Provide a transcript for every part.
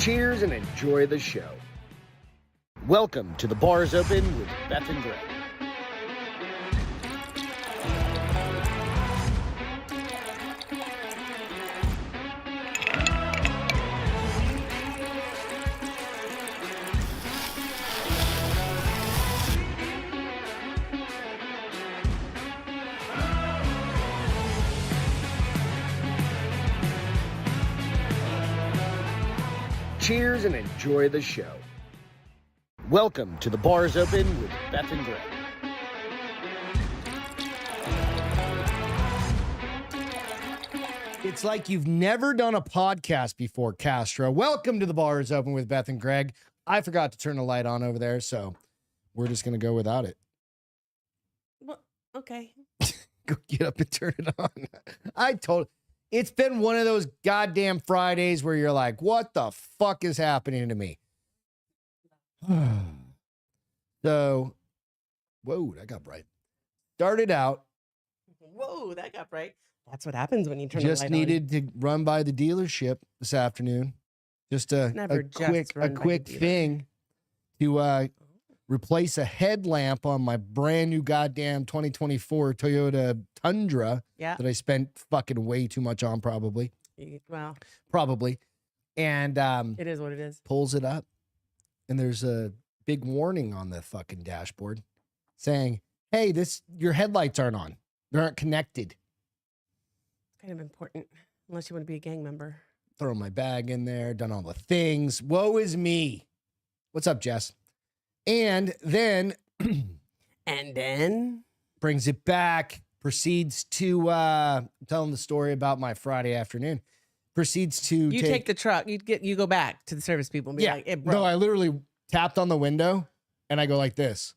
Cheers and enjoy the show. Welcome to The Bar's Open with Beth and Greg. Cheers and enjoy the show. Welcome to The Bar's Open with Beth and Greg. It's like you've never done a podcast before, Castro. Welcome to The Bar's Open with Beth and Greg. I forgot to turn the light on over there, so we're just going to go without it. Well, okay. Go get up and turn it on. It's been one of those goddamn Fridays where you're like, what the fuck is happening to me? So, whoa, that got bright. Started out. Whoa, that got bright. That's what happens when you turn the light on. Just needed to run by the dealership this afternoon. Just a quick thing to replace a headlamp on my brand new goddamn 2024 Toyota Tundra that I spent fucking way too much on, probably. Well, probably. And it is what it is. Pulls it up, and there's a big warning on the fucking dashboard saying, "Hey, your headlights aren't on. They aren't connected." Kind of important, unless you want to be a gang member. Throw my bag in there, done all the things. Woe is me. What's up, Jess? And then brings it back, proceeds to telling the story about my Friday afternoon. Proceeds to take the truck, you go back to the service people and be like, it broke. No, I literally tapped on the window and I go like this.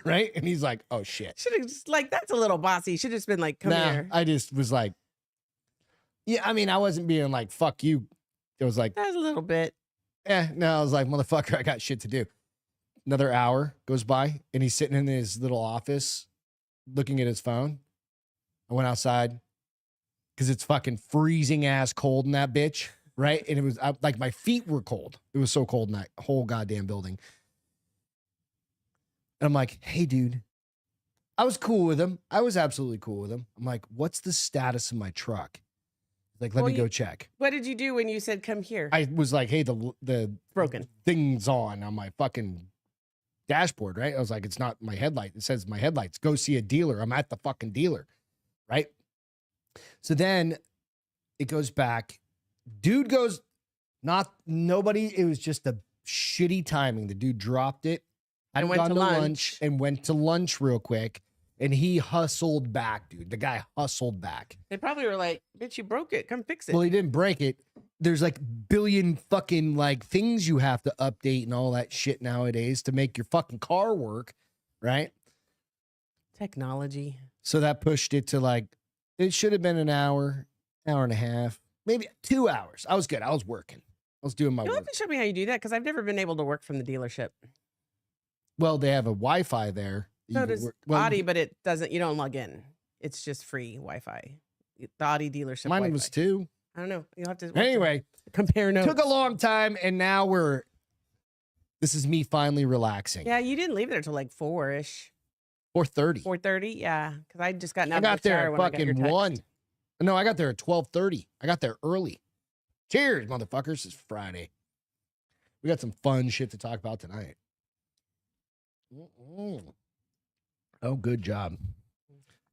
Right? And he's like, oh shit. Should have just that's a little bossy. Should have just been like, come here. I just was like, yeah, I mean, I wasn't being like, fuck you. It was like, that was a little bit. No, I was like, motherfucker, I got shit to do. Another hour goes by, and he's sitting in his little office looking at his phone. I went outside because it's fucking freezing ass cold in that bitch, right? And it was like my feet were cold. It was so cold in that whole goddamn building. And I'm like, hey, dude. I was cool with him. I was absolutely cool with him. I'm like, what's the status of my truck? Like, let me go check. What did you do when you said, come here? I was like, hey, the broken thing's on my fucking dashboard, right? I was like, it's not my headlight. It says my headlights. Go see a dealer. I'm at the fucking dealer, right? So then it goes back. Dude goes, nobody. It was just a shitty timing. The dude dropped it. I went to lunch and went to lunch real quick. And he hustled back, dude. The guy hustled back. They probably were like, bitch, you broke it. Come fix it. Well, he didn't break it. There's like billion fucking like things you have to update and all that shit nowadays to make your fucking car work, right? Technology. So that pushed it to like, it should have been an hour and a half, maybe 2 hours. I was good. I was working. I was doing my work. You'll have to show me how you do that because I've never been able to work from the dealership. Well, they have a Wi-Fi there. So does Audi, but it doesn't, you don't log in. It's just free Wi-Fi. The Audi dealership Mine Wi-Fi. was too. I don't know. You'll have to anyway compare notes. Took a long time, and now this is me finally relaxing. Yeah, you didn't leave there till like 4-ish. 4:30. 4:30, yeah. Because I just got I got there at fucking 1. No, I got there at 12:30. I got there early. Cheers, motherfuckers. It's Friday. We got some fun shit to talk about tonight. Oh, good job.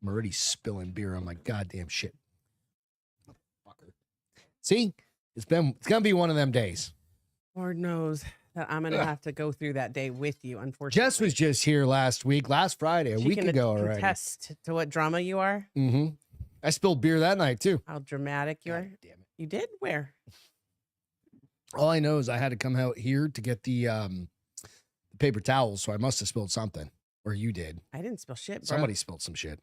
I'm already spilling beer on my goddamn shit. Motherfucker. See? It's gonna be one of them days. Lord knows that I'm gonna have to go through that day with you, unfortunately. Jess was just here last Friday, a week ago already. Attest to what drama you are. Mm-hmm. I spilled beer that night too. How dramatic you are. Damn it. You did? Where? All I know is I had to come out here to get the paper towels, so I must have spilled something. Or you did. I didn't spill shit, bro. Somebody spilled some shit.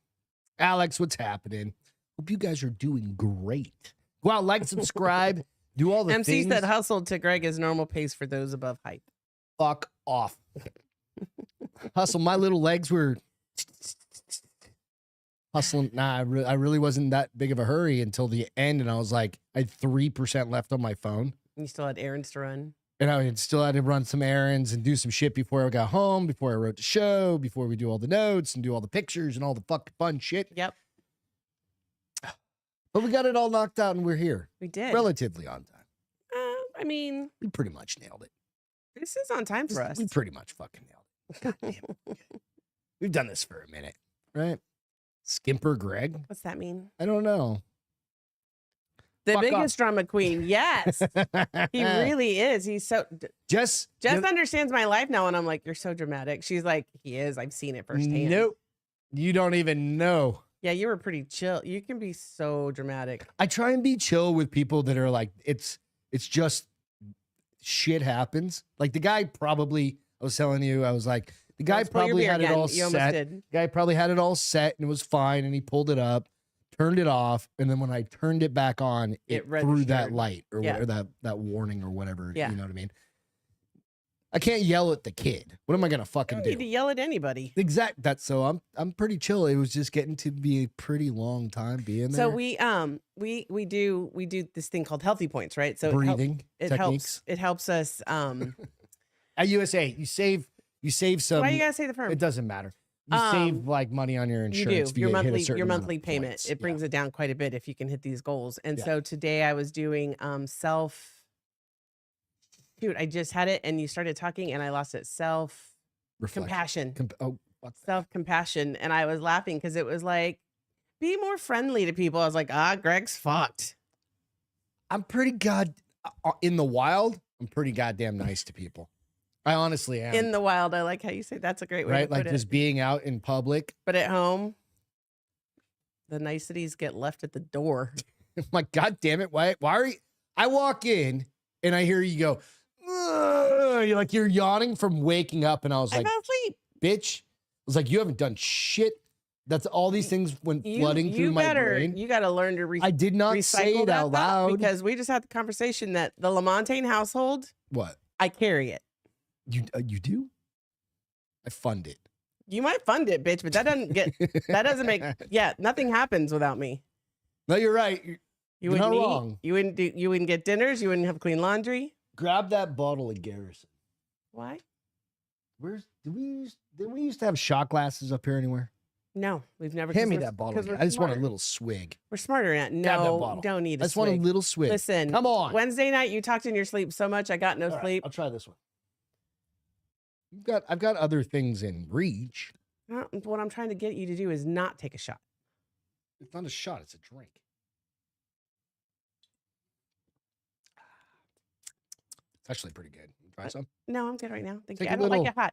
Alex, what's happening? Hope you guys are doing great. Go out, like, subscribe, do all the MCs things. that hustled to Greg is normal pace for those above height. Fuck off. Hustle, my little legs were hustling. Nah, I really wasn't that big of a hurry until the end, and I was like, I had 3% left on my phone. You still had errands to run. And I still had to run some errands and do some shit before I got home, before I wrote the show, before we do all the notes and do all the pictures and all the fucking fun shit. Yep. But we got it all knocked out and we're here. We did. Relatively on time. I mean, We pretty much nailed it. this is on time for us. We pretty much fucking nailed it. God damn it. We've done this for a minute, right? Skimper Greg? What's that mean? I don't know. The Fuck biggest drama queen. Yes. He really is. He's so. Jess Understands my life now. And I'm like, you're so dramatic. She's like, he is. I've seen it firsthand. Nope. You don't even know. Yeah, you were pretty chill. You can be so dramatic. I try and be chill with people that are like, it's just shit happens. Like the guy probably, I was telling you, I was like, the guy probably had it all set. The guy probably had it all set and it was fine. And he pulled it up, turned it off. And then when I turned it back on, it threw that light or whatever, that warning or whatever. Yeah. You know what I mean? I can't yell at the kid. What am I gonna fucking do? You need to yell at anybody. Exact. That's so I'm pretty chill. It was just getting to be a pretty long time being there. So we do this thing called healthy points, right? So breathing techniques. It helps us. At USA, you save some. Why you gotta say the firm? It doesn't matter. You save like money on your insurance. You do. If Your monthly payment. Points. It brings it down quite a bit if you can hit these goals. And so today I was doing self. Dude, I just had it and you started talking and I lost it. Self-compassion. Self-compassion. And I was laughing because it was like, be more friendly to people. I was like, Greg's fucked. I'm pretty in the wild, I'm pretty goddamn nice to people. I honestly am. In the wild, I like how you say that's a great way to put like it. just being out in public. But at home, the niceties get left at the door. I'm like, God damn it. Why are you? I walk in and I hear you go, you're yawning from waking up. And I was like, I fell asleep. Bitch. I was like, you haven't done shit. That's all these things went flooding through my brain. You got to learn to I did not say it out loud. Because we just had the conversation that the Lamontagne household. What? I carry it. You do? I fund it. You might fund it, bitch, but that doesn't make, nothing happens without me. No, you're right. You're not wrong. You wouldn't get dinners. You wouldn't have clean laundry. Grab that bottle of Garrison. Why? Did we used to have shot glasses up here anywhere? No, we've never. Hand me that bottle. I just want a little swig. We're smarter than that. No, don't need a swig. I just want a little swig. Listen, come on. Wednesday night, you talked in your sleep so much, I got no sleep. I'll try this one. I've got other things in reach. What I'm trying to get you to do is not take a shot. It's not a shot. It's a drink. It's actually pretty good. Try some? No, I'm good right now. Thank you. I don't like it hot.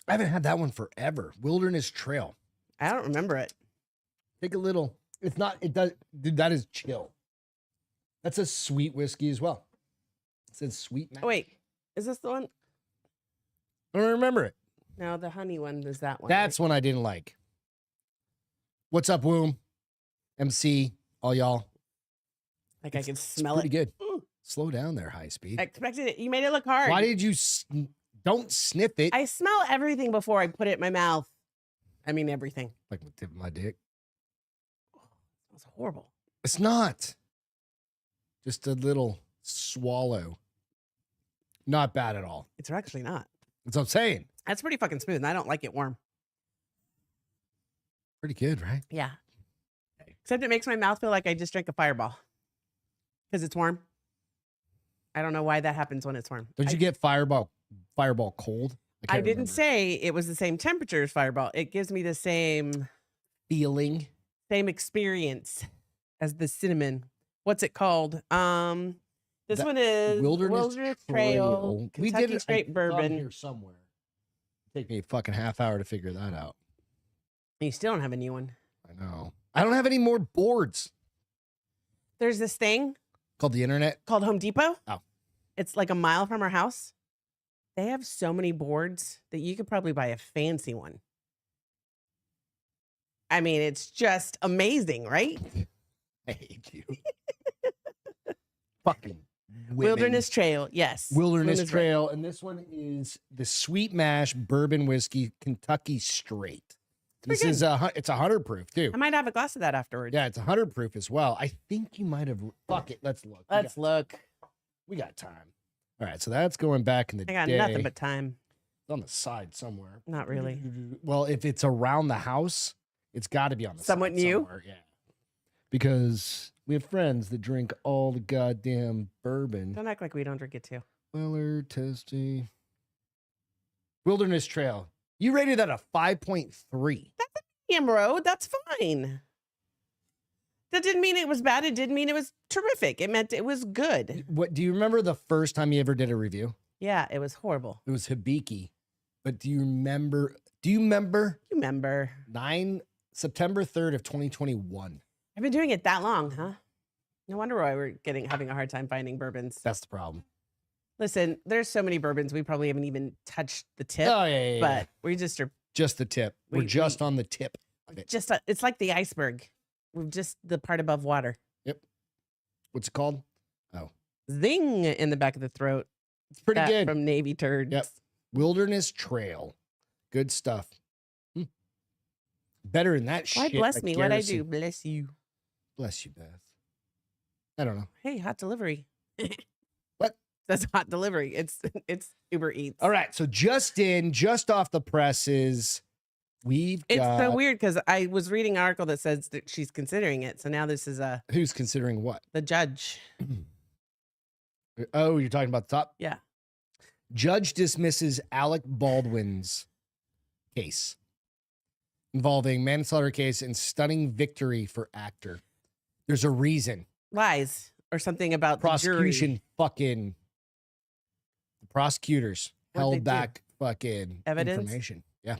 I haven't had that one forever. Wilderness Trail. I don't remember it. Take a little. It's not. It does. Dude, that is chill. That's a sweet whiskey as well. It says sweet. Oh, wait. Is this the one? I don't remember it. No, the honey one is that one. That's one I didn't like. What's up, Womb? MC, all y'all. Like I can smell it. Pretty good. Slow down there, high speed. I expected it. You made it look hard. Why did you don't sniff it? I smell everything before I put it in my mouth. I mean everything. Like the tip of my dick. That's horrible. It's not. Just a little swallow. Not bad at all. It's actually not. That's what I'm saying. That's pretty fucking smooth, and I don't like it warm. Pretty good, right? Yeah. Except it makes my mouth feel like I just drank a Fireball. Because it's warm. I don't know why that happens when it's warm. Don't you get Fireball cold? I didn't say it was the same temperature as Fireball. It gives me the same feeling, same experience as the cinnamon. What's it called? This one is Wilderness Trail, Kentucky Straight Bourbon. Here somewhere. Take me a fucking half hour to figure that out. You still don't have a new one. I know. I don't have any more boards. There's this thing called the internet, called Home Depot. Oh, it's like a mile from our house. They have so many boards that you could probably buy a fancy one. I mean, it's just amazing, right? I hate you. Fucking women. Wilderness Trail, yes. Wilderness Trail, and this one is the Sweet Mash Bourbon Whiskey Kentucky Straight. This is it's 100 proof too. I might have a glass of that afterwards. Yeah, it's 100 proof as well. I think you might have. Fuck it. Let's look. Let's look. We got time. All right, so that's going back in the day. I got nothing but time. It's on the side somewhere. Not really. Well, if it's around the house, it's got to be on the somewhat side new. Somewhere. Yeah, because we have friends that drink all the goddamn bourbon. Don't act like we don't drink it too. Weller, Testy, Wilderness Trail. You rated that a 5.3. That's a medium road. That's fine. That didn't mean it was bad. It didn't mean it was terrific. It meant it was good. What do you remember the first time you ever did a review? Yeah, it was horrible. It was Hibiki. But do you remember? Do you remember? You remember? September 3rd of 2021. I've been doing it that long, huh? No wonder why we're having a hard time finding bourbons. That's the problem. Listen, there's so many bourbons we probably haven't even touched the tip. Oh yeah. But we just are just the tip. We're just on the tip of it. Just it's like the iceberg. We're just the part above water. Yep. What's it called? Oh, zing in the back of the throat. It's pretty good from Navy Turds. Yep. Wilderness Trail. Good stuff. Better than that Why shit. Bless me. What'd I do? Bless you. Bless you, Beth. I don't know. Hey, hot delivery. What? That's hot delivery. It's Uber Eats. All right. So just off the presses, it's so weird because I was reading an article that says that she's considering it. So now this is who's considering what? The judge. Oh, you're talking about the top? Yeah. Judge dismisses Alec Baldwin's case involving manslaughter case and stunning victory for actor. There's a reason. Lies or something about prosecution. The jury. Fucking the prosecutors held back fucking evidence information. Yeah.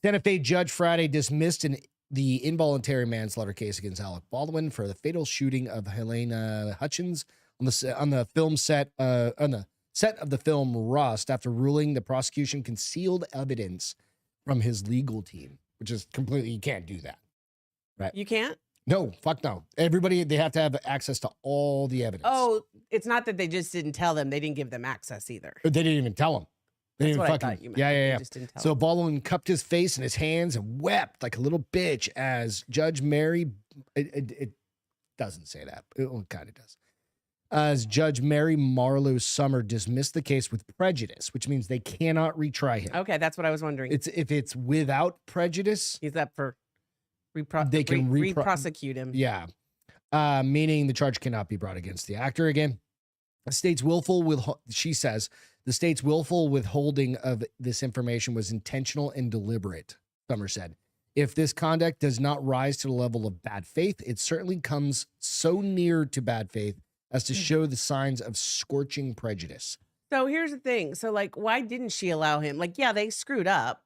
Santa Fe judge Friday dismissed the involuntary manslaughter case against Alec Baldwin for the fatal shooting of Helena Hutchins on the film set on the set of the film Rust after ruling the prosecution concealed evidence from his legal team, which is completely, you can't do that. Right? You can't? No, fuck no. Everybody, they have to have access to all the evidence. Oh, it's not that they just didn't tell them. They didn't give them access either. They didn't even tell him. They That's didn't what fucking, I thought you meant. Yeah. Just didn't tell So them. Baldwin cupped his face in his hands and wept like a little bitch as Judge Mary, it doesn't say that. It kind of does. As Judge Mary Marlowe Summer dismissed the case with prejudice, which means they cannot retry him. Okay, that's what I was wondering. If it's without prejudice, he's up for they can re-prosecute him. Yeah. Meaning the charge cannot be brought against the actor again. She says, the state's willful withholding of this information was intentional and deliberate, Summer said. If this conduct does not rise to the level of bad faith, it certainly comes so near to bad faith as to show the signs of scorching prejudice. So here's the thing. So like, why didn't she allow him? Like, yeah, they screwed up,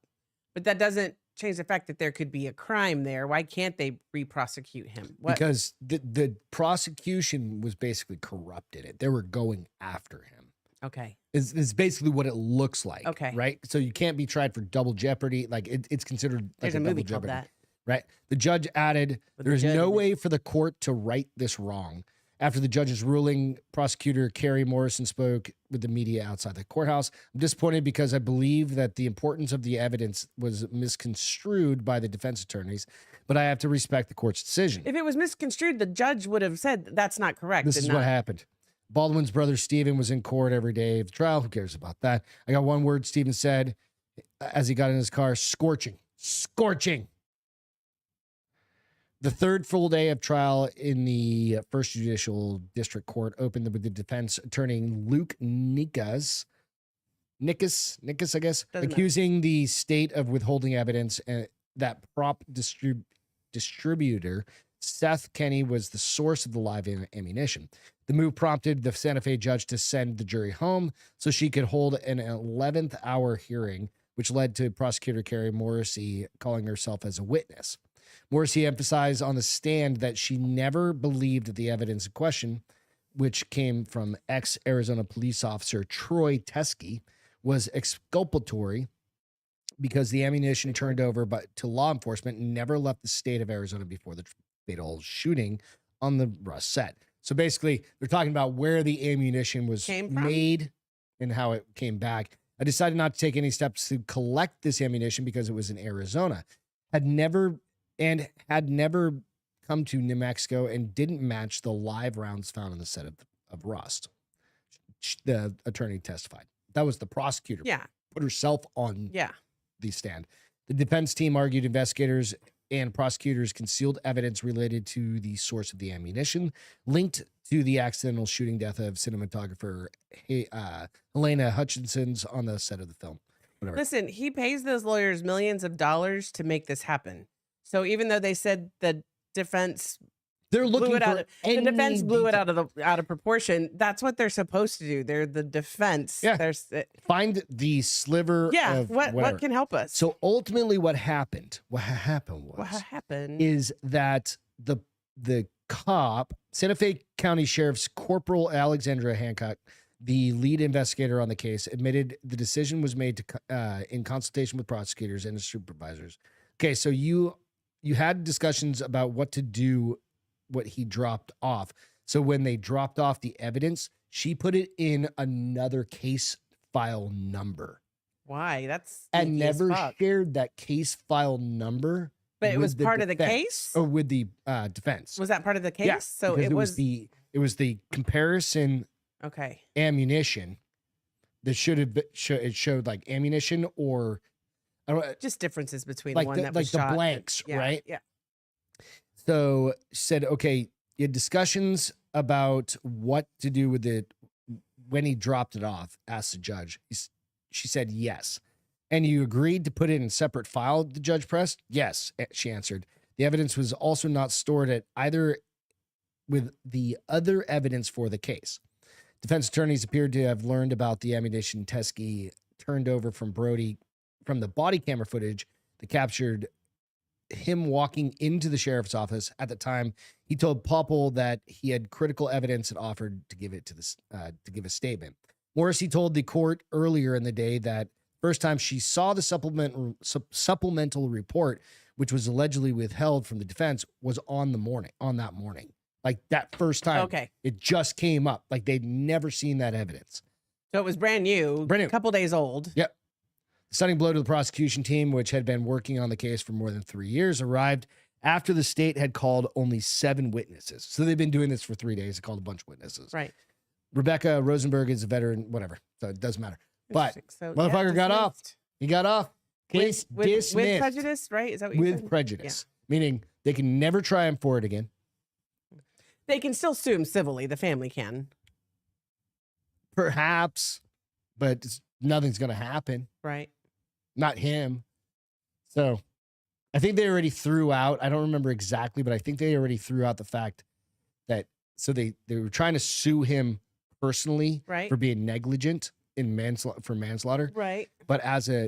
but that doesn't change the fact that there could be a crime there. Why can't they re-prosecute him? Because the prosecution was basically corrupted. They were going after him. Okay. Is basically what it looks like. Okay. Right? So you can't be tried for double jeopardy. Like it's considered like There's a movie double called jeopardy. that. Right? The judge added, there's no way for the court to right this wrong. After the judge's ruling, prosecutor Carrie Morrison spoke with the media outside the courthouse. I'm disappointed because I believe that the importance of the evidence was misconstrued by the defense attorneys, but I have to respect the court's decision. If it was misconstrued, the judge would have said that's not correct. This is what happened. Baldwin's brother, Stephen, was in court every day of the trial. Who cares about that? I got one word Stephen said as he got in his car, scorching. Scorching. The third full day of trial in the First Judicial District Court opened with the defense attorney Luke Nickas, I guess, accusing the state of withholding evidence and that prop distributor Seth Kenny was the source of the live ammunition. The move prompted the Santa Fe judge to send the jury home so she could hold an 11th hour hearing, which led to prosecutor Carrie Morrissey calling herself as a witness. Morrissey emphasized on the stand that she never believed that the evidence in question, which came from ex-Arizona police officer Troy Teskey, was exculpatory because the ammunition turned over to law enforcement never left the state of Arizona before the fatal shooting on the Rust set. So basically, they're talking about where the ammunition was made and how it came back. I decided not to take any steps to collect this ammunition because it was in Arizona. had never come to New Mexico and didn't match the live rounds found on the set of Rust. The attorney testified. That was the prosecutor. Yeah. Put herself on the stand. The defense team argued investigators and prosecutors concealed evidence related to the source of the ammunition linked to the accidental shooting death of cinematographer Helena Hutchinson's on the set of the film. Whatever. Listen, he pays those lawyers millions of dollars to make this happen. So even though they said the defense They're looking blew it for out of, the defense blew it out of proportion. That's what they're supposed to do. They're the defense. Yeah. Find the sliver. Yeah. Of what can help us? So ultimately, what happened is that the cop, Santa Fe County Sheriff's Corporal Alexandra Hancock, the lead investigator on the case, admitted the decision was made to in consultation with prosecutors and supervisors. Okay, so you had discussions about what to do. What he dropped off. So when they dropped off the evidence, she put it in another case file number. Why? That's and never shared that case file number. But it was part of the case, or with the defense. Was that part of the case? Yeah, so it was the comparison. Okay. Ammunition that should have been, it showed like ammunition or I don't just differences between like the one that like was the shot blanks, right? Yeah. So said, okay, you had discussions about what to do with it when he dropped it off, asked the judge. She said, yes. And you agreed to put it in a separate file, the judge pressed? Yes, she answered. The evidence was also not stored at either with the other evidence for the case. Defense attorneys appeared to have learned about the ammunition Teskey turned over from Brody from the body camera footage that captured him walking into the sheriff's office. At the time, he told Popple that he had critical evidence and offered to give it to to give a statement. Morrissey told the court earlier in the day that first time she saw the supplemental report, which was allegedly withheld from the defense, was on that morning. Like that first time, okay, it just came up. Like they'd never seen that evidence. So it was brand new. A couple days old. Yep. The stunning blow to the prosecution team, which had been working on the case for more than 3 years, arrived after the state had called only 7 witnesses. So they've been doing this for 3 days. They called a bunch of witnesses. Right. Rebecca Rosenberg is a veteran, whatever. So it doesn't matter. But motherfucker got off. He got off. Case dismissed. With prejudice, right? Is that what you said? With prejudice. Yeah. Meaning they can never try him for it again. They can still sue him civilly. The family can. Perhaps. But nothing's going to happen. Right. Not him. So I think they already threw out, I don't remember exactly, but I think they already threw out the fact that, so they were trying to sue him personally for being negligent in manslaughter. Right. But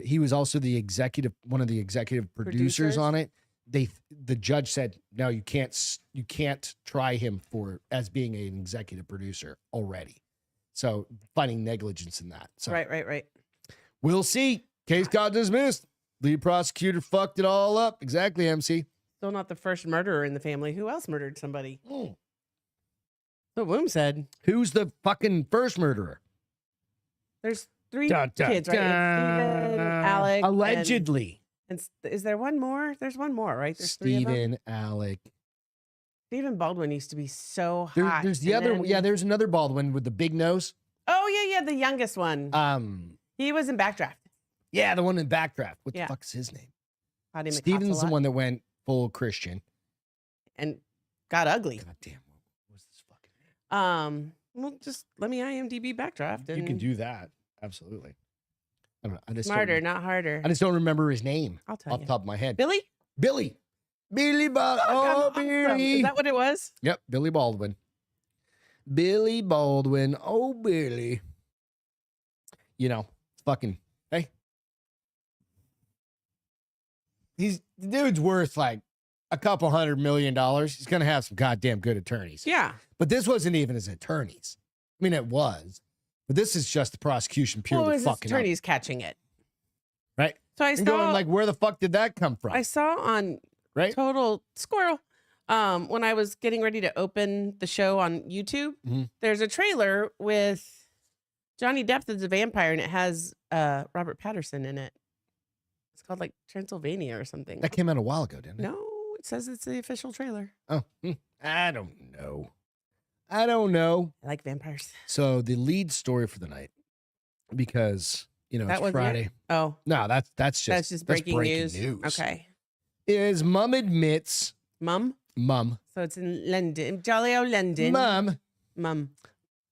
he was also one of the executive producers on it. The judge said, no, you can't try him as being an executive producer already. So finding negligence in that. So Right. We'll see. Case got dismissed. Lead prosecutor fucked it all up. Exactly, MC. Still not the first murderer in the family. Who else murdered somebody? The womb said. Who's the fucking first murderer? There's 3 kids, right? Steven, Alec. Allegedly. And is there one more? There's one more, right? There's Steven, Alec. Steven Baldwin used to be so hot. There's the other. Yeah, there's another Baldwin with the big nose. Oh, yeah, the youngest one. He was in Backdraft. Yeah, the one in Backdraft. What the fuck's his name? Steven's the one that went full Christian. And got ugly. God damn. What was this fucking name? Well, just let me IMDb Backdraft. And you can do that. Absolutely. I don't know. Smarter, not harder. I just don't remember his name. I'll tell you. Off the top of my head. Billy Baldwin. Oh, Billy. Is that what it was? Yep, Billy Baldwin. Billy Baldwin. Oh, Billy. You know, fucking, hey. The dude's worth like a couple $100 million. He's going to have some goddamn good attorneys. Yeah. But this wasn't even his attorneys. I mean, it was. But this is just the prosecution purely fucking attorneys up. Catching it. Right? So I saw, going like, where the fuck did that come from? I saw on Total Squirrel, when I was getting ready to open the show on YouTube, there's a trailer with Johnny Depp as a vampire, and it has Robert Pattinson in it. called like Transylvania or something. That came out a while ago, didn't it? No, it says it's the official trailer. Oh, I don't know. I don't know. I like vampires. So the lead story for the night, because it's Friday. It? Oh, no, that's just breaking news. Okay. Is mom admits mom. So it's in London, jolly old London. Mom.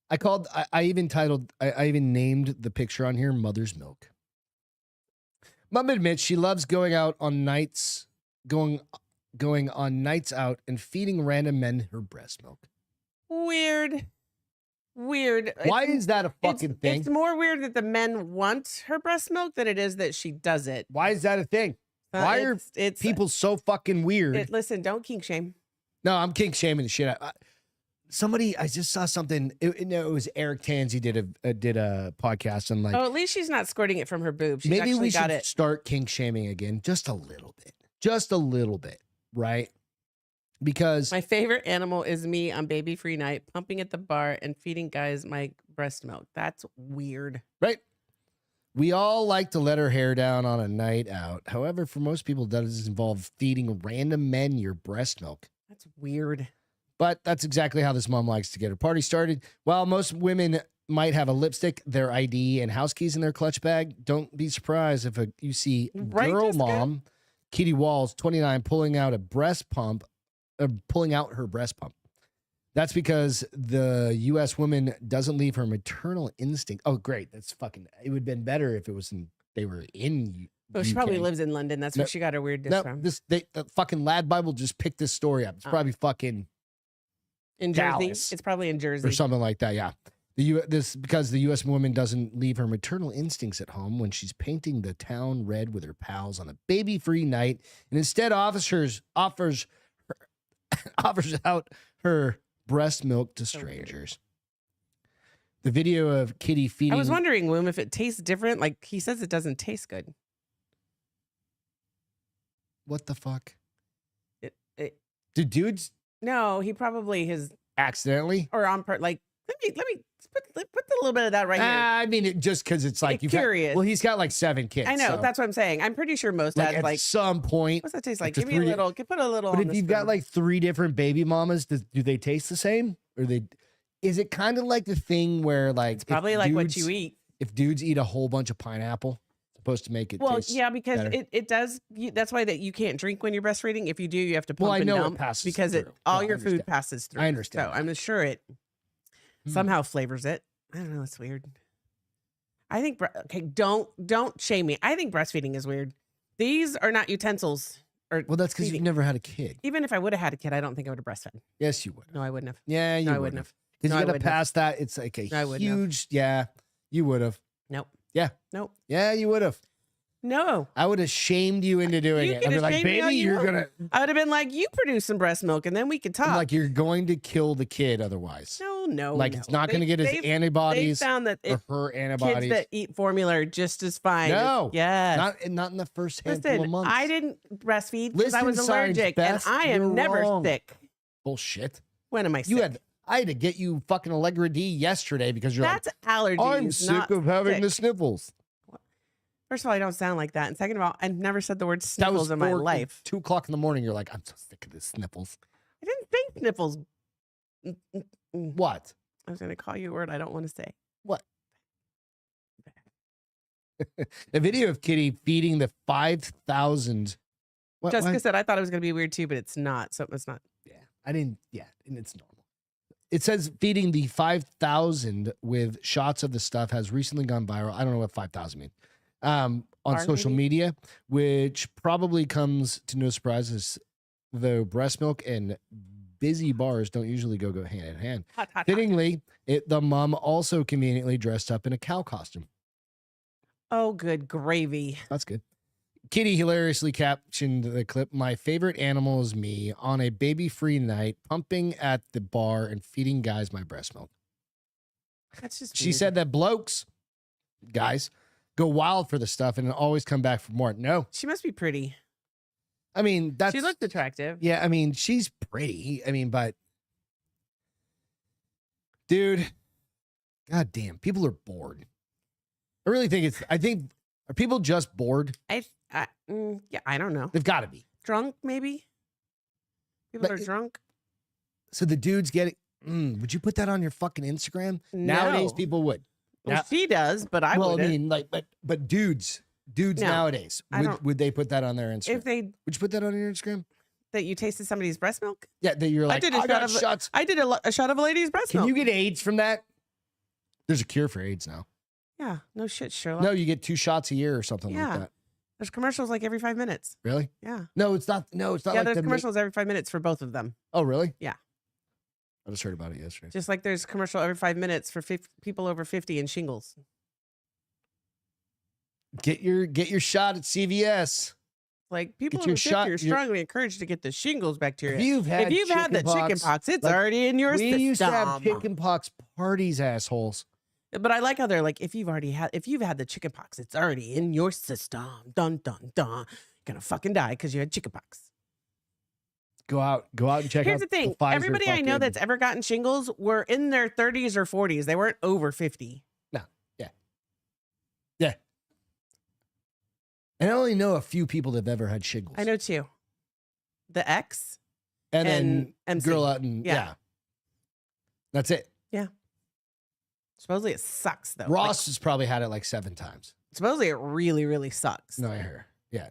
I even named the picture on here Mother's Milk. Mom admits she loves going on nights out and feeding random men her breast milk. Weird. Why is that a fucking thing? It's more weird that the men want her breast milk than it is that she does it. Why is that a thing? Why are people so fucking weird? Listen, don't kink shame. No, I'm kink shaming the shit. I just saw something. It was Eric Tansey did a podcast and at least she's not squirting it from her boob. She's maybe we should it. start kink shaming again, just a little bit, right? Because my favorite animal is me on baby free night, pumping at the bar and feeding guys my breast milk. That's weird, right? We all like to let our hair down on a night out. However, for most people, that does involve feeding random men your breast milk. That's weird. But that's exactly how this mom likes to get her party started. While most women might have a lipstick, their ID, and house keys in their clutch bag, don't be surprised if you see girl mom, Kitty Walls, 29, pulling out her breast pump. That's because the U.S. woman doesn't leave her maternal instinct. Oh, great. That's fucking, it would have been better if it was they were in Well, she probably lives in London. That's where she got her weirdness from. The fucking Lad Bible just picked this story up. It's probably fucking in Jersey. Dallas. It's probably in Jersey or something like that. Yeah, because the U.S. woman doesn't leave her maternal instincts at home when she's painting the town red with her pals on a baby-free night, and instead offers out her breast milk to strangers. The video of Kitty feeding. I was wondering, Wim, if it tastes different. Like he says, it doesn't taste good. What the fuck? Do dudes? No, he probably has accidentally or on part. Like let me put a little bit of that right here. I mean, just because it's like you've curious. Well, he's got like 7 kids. I know. So. That's what I'm saying. I'm pretty sure most dads at some point. What's that taste like? Give me a little. Put a little. But on if you've got like 3 different baby mamas, do they taste the same? Or is it kind of like the thing where like it's probably like what you eat? If dudes eat a whole bunch of pineapple, it's supposed to make it taste because better. it does. That's why that you can't drink when you're breastfeeding. If you do, you have to pump and dump it passes because through. all your food passes through. I understand. So I'm sure it somehow flavors it. I don't know. It's weird. I think don't shame me. I think breastfeeding is weird. These are not utensils. Well, that's because you've never had a kid. Even if I would have had a kid, I don't think I would have breastfed. Yes, you would. No, I wouldn't have. Yeah, you I wouldn't have. Because you got to pass that. It's like a huge. Yeah, you would have. Nope. Yeah. Nope. Yeah, you would have. No. I would have shamed you into doing it. I'd be like, baby, you're going to. I would have been like, you produce some breast milk and then we could talk. I'm like, you're going to kill the kid otherwise. No. Like, it's not going to get his antibodies. They found that or her antibodies. Kids that eat formula are just as fine. No. Yes. Not in the first handful of months. I didn't breastfeed because I was allergic. Beth, and I am never sick. Bullshit. When am I sick? I had to get you fucking Allegra D yesterday because you're That's allergies. I'm sick of having the sniffles. First of all, I don't sound like that. And second of all, I've never said the word sniffles in my life. 2 o'clock in the morning, you're like, I'm so sick of the sniffles. I didn't say sniffles. What? I was going to call you a word I don't want to say. What? A video of Kitty feeding the 5,000. Jessica said, I thought it was going to be weird too, but it's not. So it's not. Yeah. I didn't. Yeah. And it's normal. It says feeding the 5,000 with shots of the stuff has recently gone viral. I don't know what 5,000 means. On social media, which probably comes to no surprises, though breast milk and busy bars don't usually go hand in hand. Fittingly, the mom also conveniently dressed up in a cow costume. Oh, good gravy. That's good. Kitty hilariously captioned the clip, "My favorite animal is me on a baby-free night, pumping at the bar and feeding guys my breast milk." That's just She said that guys, go wild for the stuff and always come back for more. No. She must be pretty. I mean, she looked attractive. Yeah, I mean, she's pretty. I mean, but dude, god damn, people are bored. I really think Are people just bored? Yeah, I don't know. They've got to be. Drunk, maybe? People are drunk. So the dudes get it. Would you put that on your fucking Instagram? No. Nowadays, people would. Well, she does, but I wouldn't. I mean, like, but dudes no, nowadays, would they put that on their Instagram? Would you put that on your Instagram? That you tasted somebody's breast milk? Yeah, that you're like, I got shots. I did a shot of a lady's breast milk. Can you get AIDS from that? There's a cure for AIDS now. Yeah, no shit, Sherlock. No, you get 2 shots a year or something like that. There's commercials like every 5 minutes. Really? Yeah. No, it's not. No, it's not. Yeah, like there's commercials every 5 minutes for both of them. Oh, really? Yeah. I just heard about it yesterday. Just like there's commercial every 5 minutes for people over 50 and shingles. Get your shot at CVS. Like people over 50 are strongly encouraged to get the shingles bacteria. If you've had the chicken pox, it's already in your system. We used to have chicken pox parties, assholes. But I like how they're like, if you've had the chicken pox, it's already in your system. Dun dun dun. You're gonna fucking die because you had chicken pox. Go out and check out. Here's the thing. Everybody I know that's ever gotten shingles were in their 30s or 40s. They weren't over 50. No. Yeah. Yeah. And I only know a few people that have ever had shingles. I know 2. The ex and then MC. girl out and yeah. That's it. Yeah. Supposedly it sucks though. Ross has probably had it like 7 times. Supposedly it really, really sucks. No, I heard. Yeah.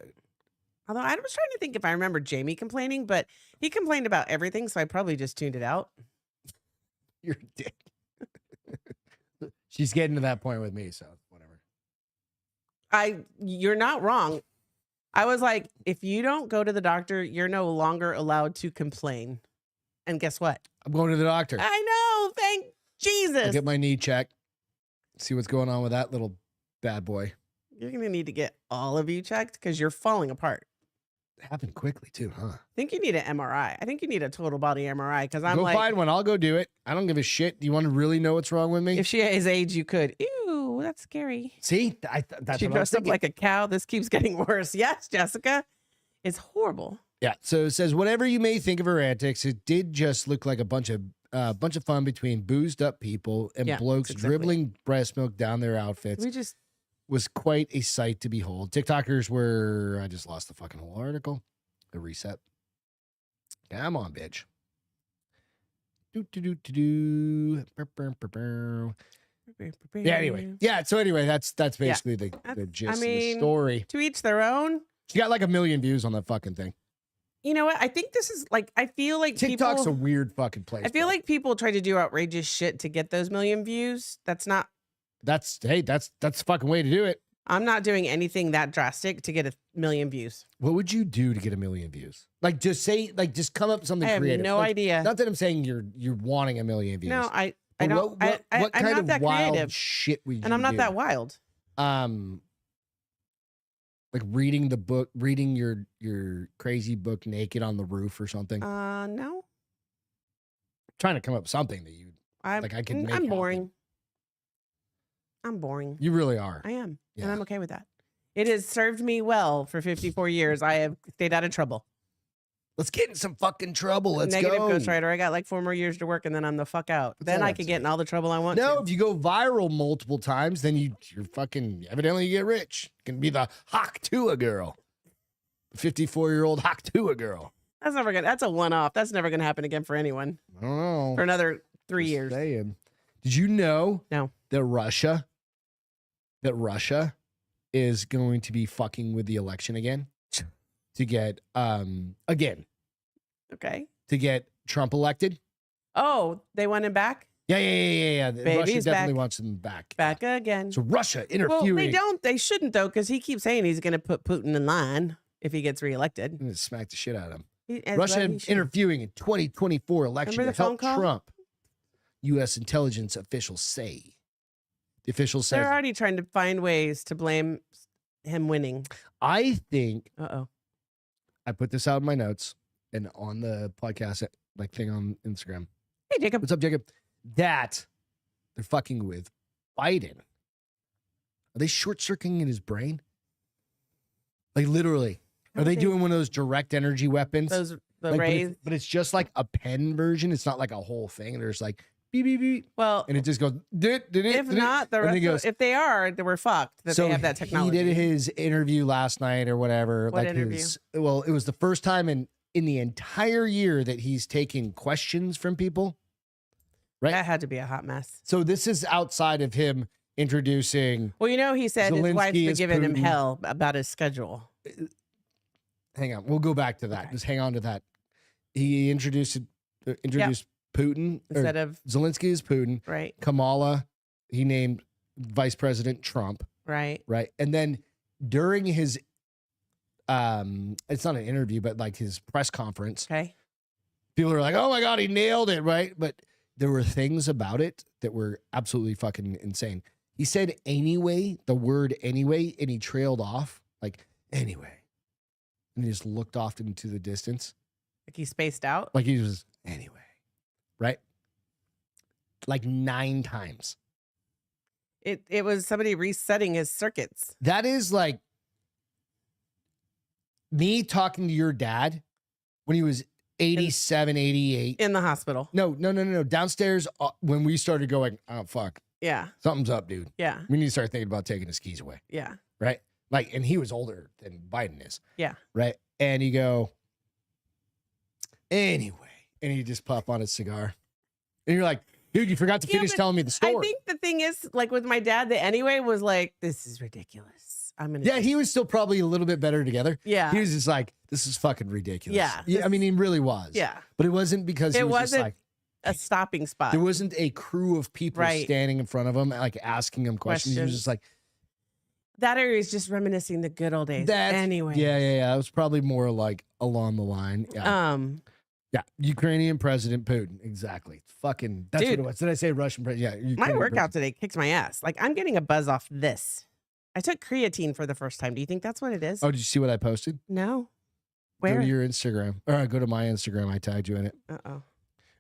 Although I was trying to think if I remember Jamie complaining, but he complained about everything, so I probably just tuned it out. You're a dick. She's getting to that point with me, so whatever. You're not wrong. I was like, if you don't go to the doctor, you're no longer allowed to complain. And guess what? I'm going to the doctor. I know. Thank Jesus. I'll get my knee checked. See what's going on with that little bad boy. You're going to need to get all of you checked because you're falling apart. It happened quickly too, huh? I think you need an MRI. I think you need a total body MRI because I'm go find one. I'll go do it. I don't give a shit. Do you want to really know what's wrong with me? If she has AIDS, you could. Ew, that's scary. See, that's she dressed up like a cow. This keeps getting worse. Yes, Jessica. It's horrible. Yeah. So it says, whatever you may think of her antics, it did just look like a bunch of fun between boozed up people and blokes dribbling breast milk down their outfits. Was quite a sight to behold. TikTokers were, I just lost the fucking whole article. The reset. Come on, bitch. Yeah, anyway. Yeah, so anyway, that's basically the gist of the story. To each their own. She got like 1 million views on that fucking thing. You know what? I think this is like, I feel like TikTok's a weird fucking place. I feel like people try to do outrageous shit to get those 1 million views. That's the fucking way to do it. I'm not doing anything that drastic to get 1 million views. What would you do to get 1 million views? Like just come up with something creative. I have no idea. Not that I'm saying you're wanting 1 million views. No, I don't. What kind I'm not of that wild creative. shit would you do? And I'm not that wild. Like reading your crazy book naked on the roof or something. No. I'm trying to come up with something that you like. I can. I'm boring. I'm boring. You really are. I am. Yeah. And I'm okay with that. It has served me well for 54 years. I have stayed out of trouble. Let's get in some fucking trouble. Let's Negative go. Ghostwriter. I got like 4 more years to work and then I'm the fuck out. Then I can get in all the trouble I want to. No, if you go viral multiple times, then you're fucking, evidently you get rich. You can be the Haktua girl. 54-year-old Haktua girl. That's a one-off. That's never going to happen again for anyone. I don't know. For another 3 years. Saying. Did you know that Russia is going to be fucking with the election again to get again. Okay. To get Trump elected. Oh, they want him back? Yeah. Baby's Russia definitely back. wants him back. Back again. So Russia interfering. Well, they shouldn't though, because he keeps saying he's going to put Putin in line if he gets reelected. I'm going to smack the shit out of him. Russia interviewing in 2024 election to help Trump. U.S. intelligence officials say. The officials said they're already trying to find ways to blame him winning. I think. I put this out in my notes and on the podcast thing on Instagram. Hey, Jacob. What's up, Jacob? That they're fucking with Biden. Are they short-circuiting in his brain? Like literally. Are they doing one of those direct energy weapons? The rays. But it's just like a pen version. It's not like a whole thing. There's like beep, beep, beep. Well, And it just goes, if not, the rest goes, if they are, then we're fucked that they have that technology. He did his interview last night or whatever. What interview? It was the first time in the entire year that he's taking questions from people. Right. That had to be a hot mess. So this is outside of him introducing. Well, he said his wife's been giving him hell about his schedule. Hang on. We'll go back to that. Okay. Just hang on to that. He introduced Putin instead of Zelensky is Putin. Right. Kamala, he named Vice President Trump. Right. Right. And then during his it's not an interview, but like his press conference. Okay. People are like, oh my God, he nailed it, right? But there were things about it that were absolutely fucking insane. He said anyway, the word anyway, and he trailed off like anyway. And he just looked off into the distance. Like he spaced out? Like he was anyway. Right? Like 9 times. It was somebody resetting his circuits. That is like me talking to your dad when he was 87, 88. In the hospital. No. Downstairs when we started going, oh, fuck. Yeah. Something's up, dude. Yeah. We need to start thinking about taking his keys away. Yeah. Right? Like, and he was older than Biden is. Yeah. Right? And you go, anyway. And he just puff on his cigar. And you're like, dude, you forgot to finish telling me the story. I think the thing is, like with my dad, the anyway was like, this is ridiculous. He was still probably a little bit better together. Yeah. He was just like, this is fucking ridiculous. Yeah. I mean, he really was. Yeah. But it wasn't because he was just like a stopping spot. There wasn't a crew of people standing in front of him, like asking him questions. He was just like, that area is just reminiscing the good old days. Anyway. Yeah. It was probably more like along the line. Yeah. Yeah. Ukrainian President Putin. Exactly. Fucking, that's what it was. Did I say Russian president? Yeah. My workout today kicks my ass. Like I'm getting a buzz off this. I took creatine for the first time. Do you think that's what it is? Oh, did you see what I posted? No. Where? Go to your Instagram. Or go to my Instagram. I tagged you in it. Uh-oh.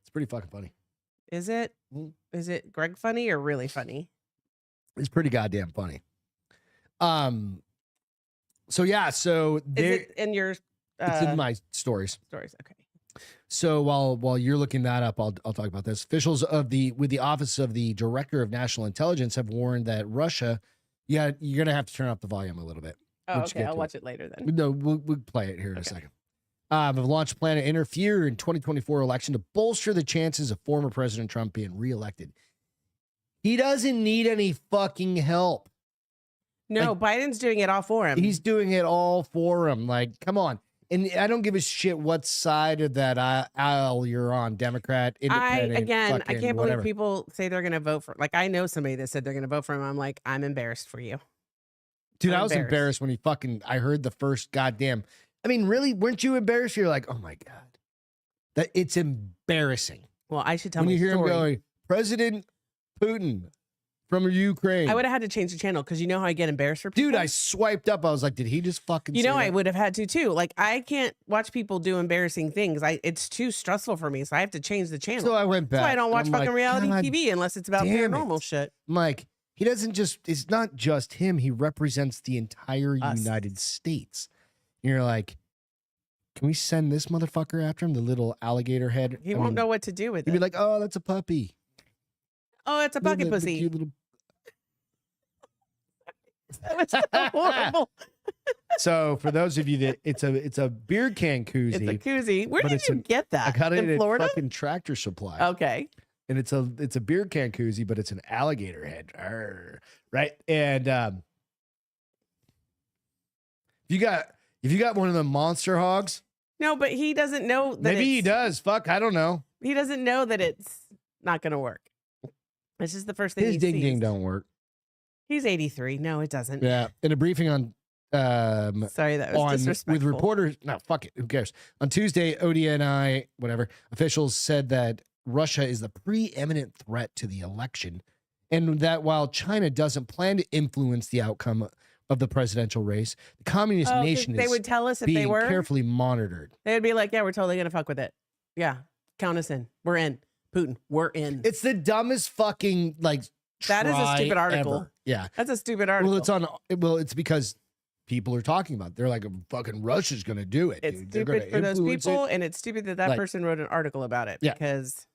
It's pretty fucking funny. Is it? Is it Greg funny or really funny? It's pretty goddamn funny. So yeah, so there, is it in your it's in my stories. Okay. So while you're looking that up, I'll talk about this. Officials with the Office of the Director of National Intelligence have warned that Russia, you're gonna have to turn up the volume a little bit. Oh, okay. I'll watch it later then. No, we'll play it here in a second. Have launched a plan to interfere in 2024 election to bolster the chances of former President Trump being reelected. He doesn't need any fucking help. No, Biden's doing it all for him. He's doing it all for him. Like, come on. And I don't give a shit what side of that aisle you're on, Democrat, Independent. I can't believe people say they're going to vote for. Like, I know somebody that said they're going to vote for him. I'm like, I'm embarrassed for you. Dude, I was embarrassed when I heard the first goddamn. I mean, really, weren't you embarrassed? You're like, oh my God, that it's embarrassing. Well, I should tell when you hear him going, President Putin from Ukraine. I would have had to change the channel because you know how I get embarrassed for people. Dude, I swiped up. I was like, did he just fucking? You know, that? I would have had to too. Like, I can't watch people do embarrassing things. It's too stressful for me, so I have to change the channel. So I went back. That's why I don't watch fucking reality TV unless it's about paranormal shit. I'm like, he doesn't just. It's not just him. He represents the entire United States. And you're like, can we send this motherfucker after him? The little alligator head. He won't know what to do with it. He'd be like, oh, that's a puppy. Oh, it's a bucket pussy. Cute little... That was so horrible. So for those of you that it's a beer can koozie. It's a koozie. Where did you get that? I got it in Florida? At fucking Tractor Supply. Okay. And it's a beer can koozie, but it's an alligator head. Arr, right? And if you got one of the monster hogs. No, but he doesn't know that maybe he does. Fuck, I don't know. He doesn't know that it's not gonna work. It's just the first thing his ding ding don't work. He's 83. No, it doesn't. Yeah. In a briefing on sorry, that was disrespectful. With reporters, no, fuck it. Who cares? On Tuesday, ODNI, whatever, officials said that Russia is the preeminent threat to the election, and that while China doesn't plan to influence the outcome of the presidential race, the communist nation they would tell us if being they were carefully monitored. They would be like, yeah, we're totally gonna fuck with it. Yeah, count us in. We're in. Putin, we're in. It's the dumbest fucking like. That is a stupid article. Ever. Yeah, that's a stupid article. It's because people are talking about it. They're like, fucking Russia's going to do it. It's dude. stupid for those people, and it's stupid that person wrote an article about it. Yeah. Because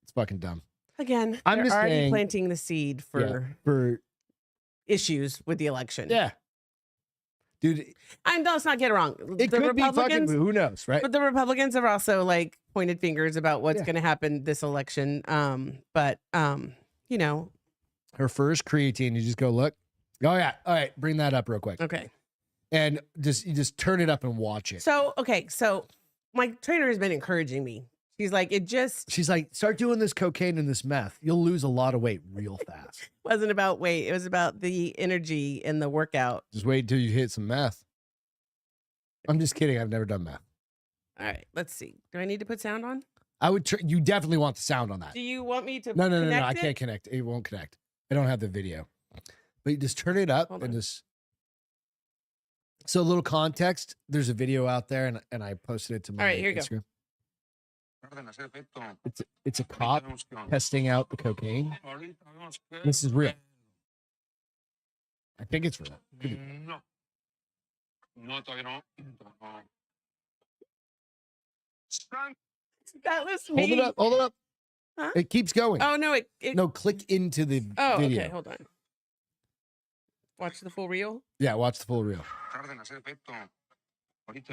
It's fucking dumb. Again, I'm they're just already saying, planting the seed for issues with the election. Yeah. Dude, let's not get it wrong. It the could be fucking, Republicans, who knows, right? but the Republicans have also like pointed fingers about what's going to happen this election. But you know, her first creatine, you just go look. Oh yeah, all right, bring that up real quick. Okay, and you just turn it up and watch it. So my trainer has been encouraging me. She's like, start doing this cocaine and this meth. You'll lose a lot of weight real fast. It wasn't about weight. It was about the energy in the workout. Just wait until you hit some meth. I'm just kidding. I've never done meth. All right, let's see. Do I need to put sound on? I would. You definitely want the sound on that. Do you want me to? No. I can't connect. It won't connect. I don't have the video. But you just turn it up and just. So a little context. There's a video out there, and I posted it to my All right, here you Instagram. go. It's a cop testing out the cocaine. This is real. I think it's real. That was me. Hold it up. Huh? It keeps going. Oh no! No, click into the video. Okay, hold on. Watch the full reel. Yeah, watch the full reel.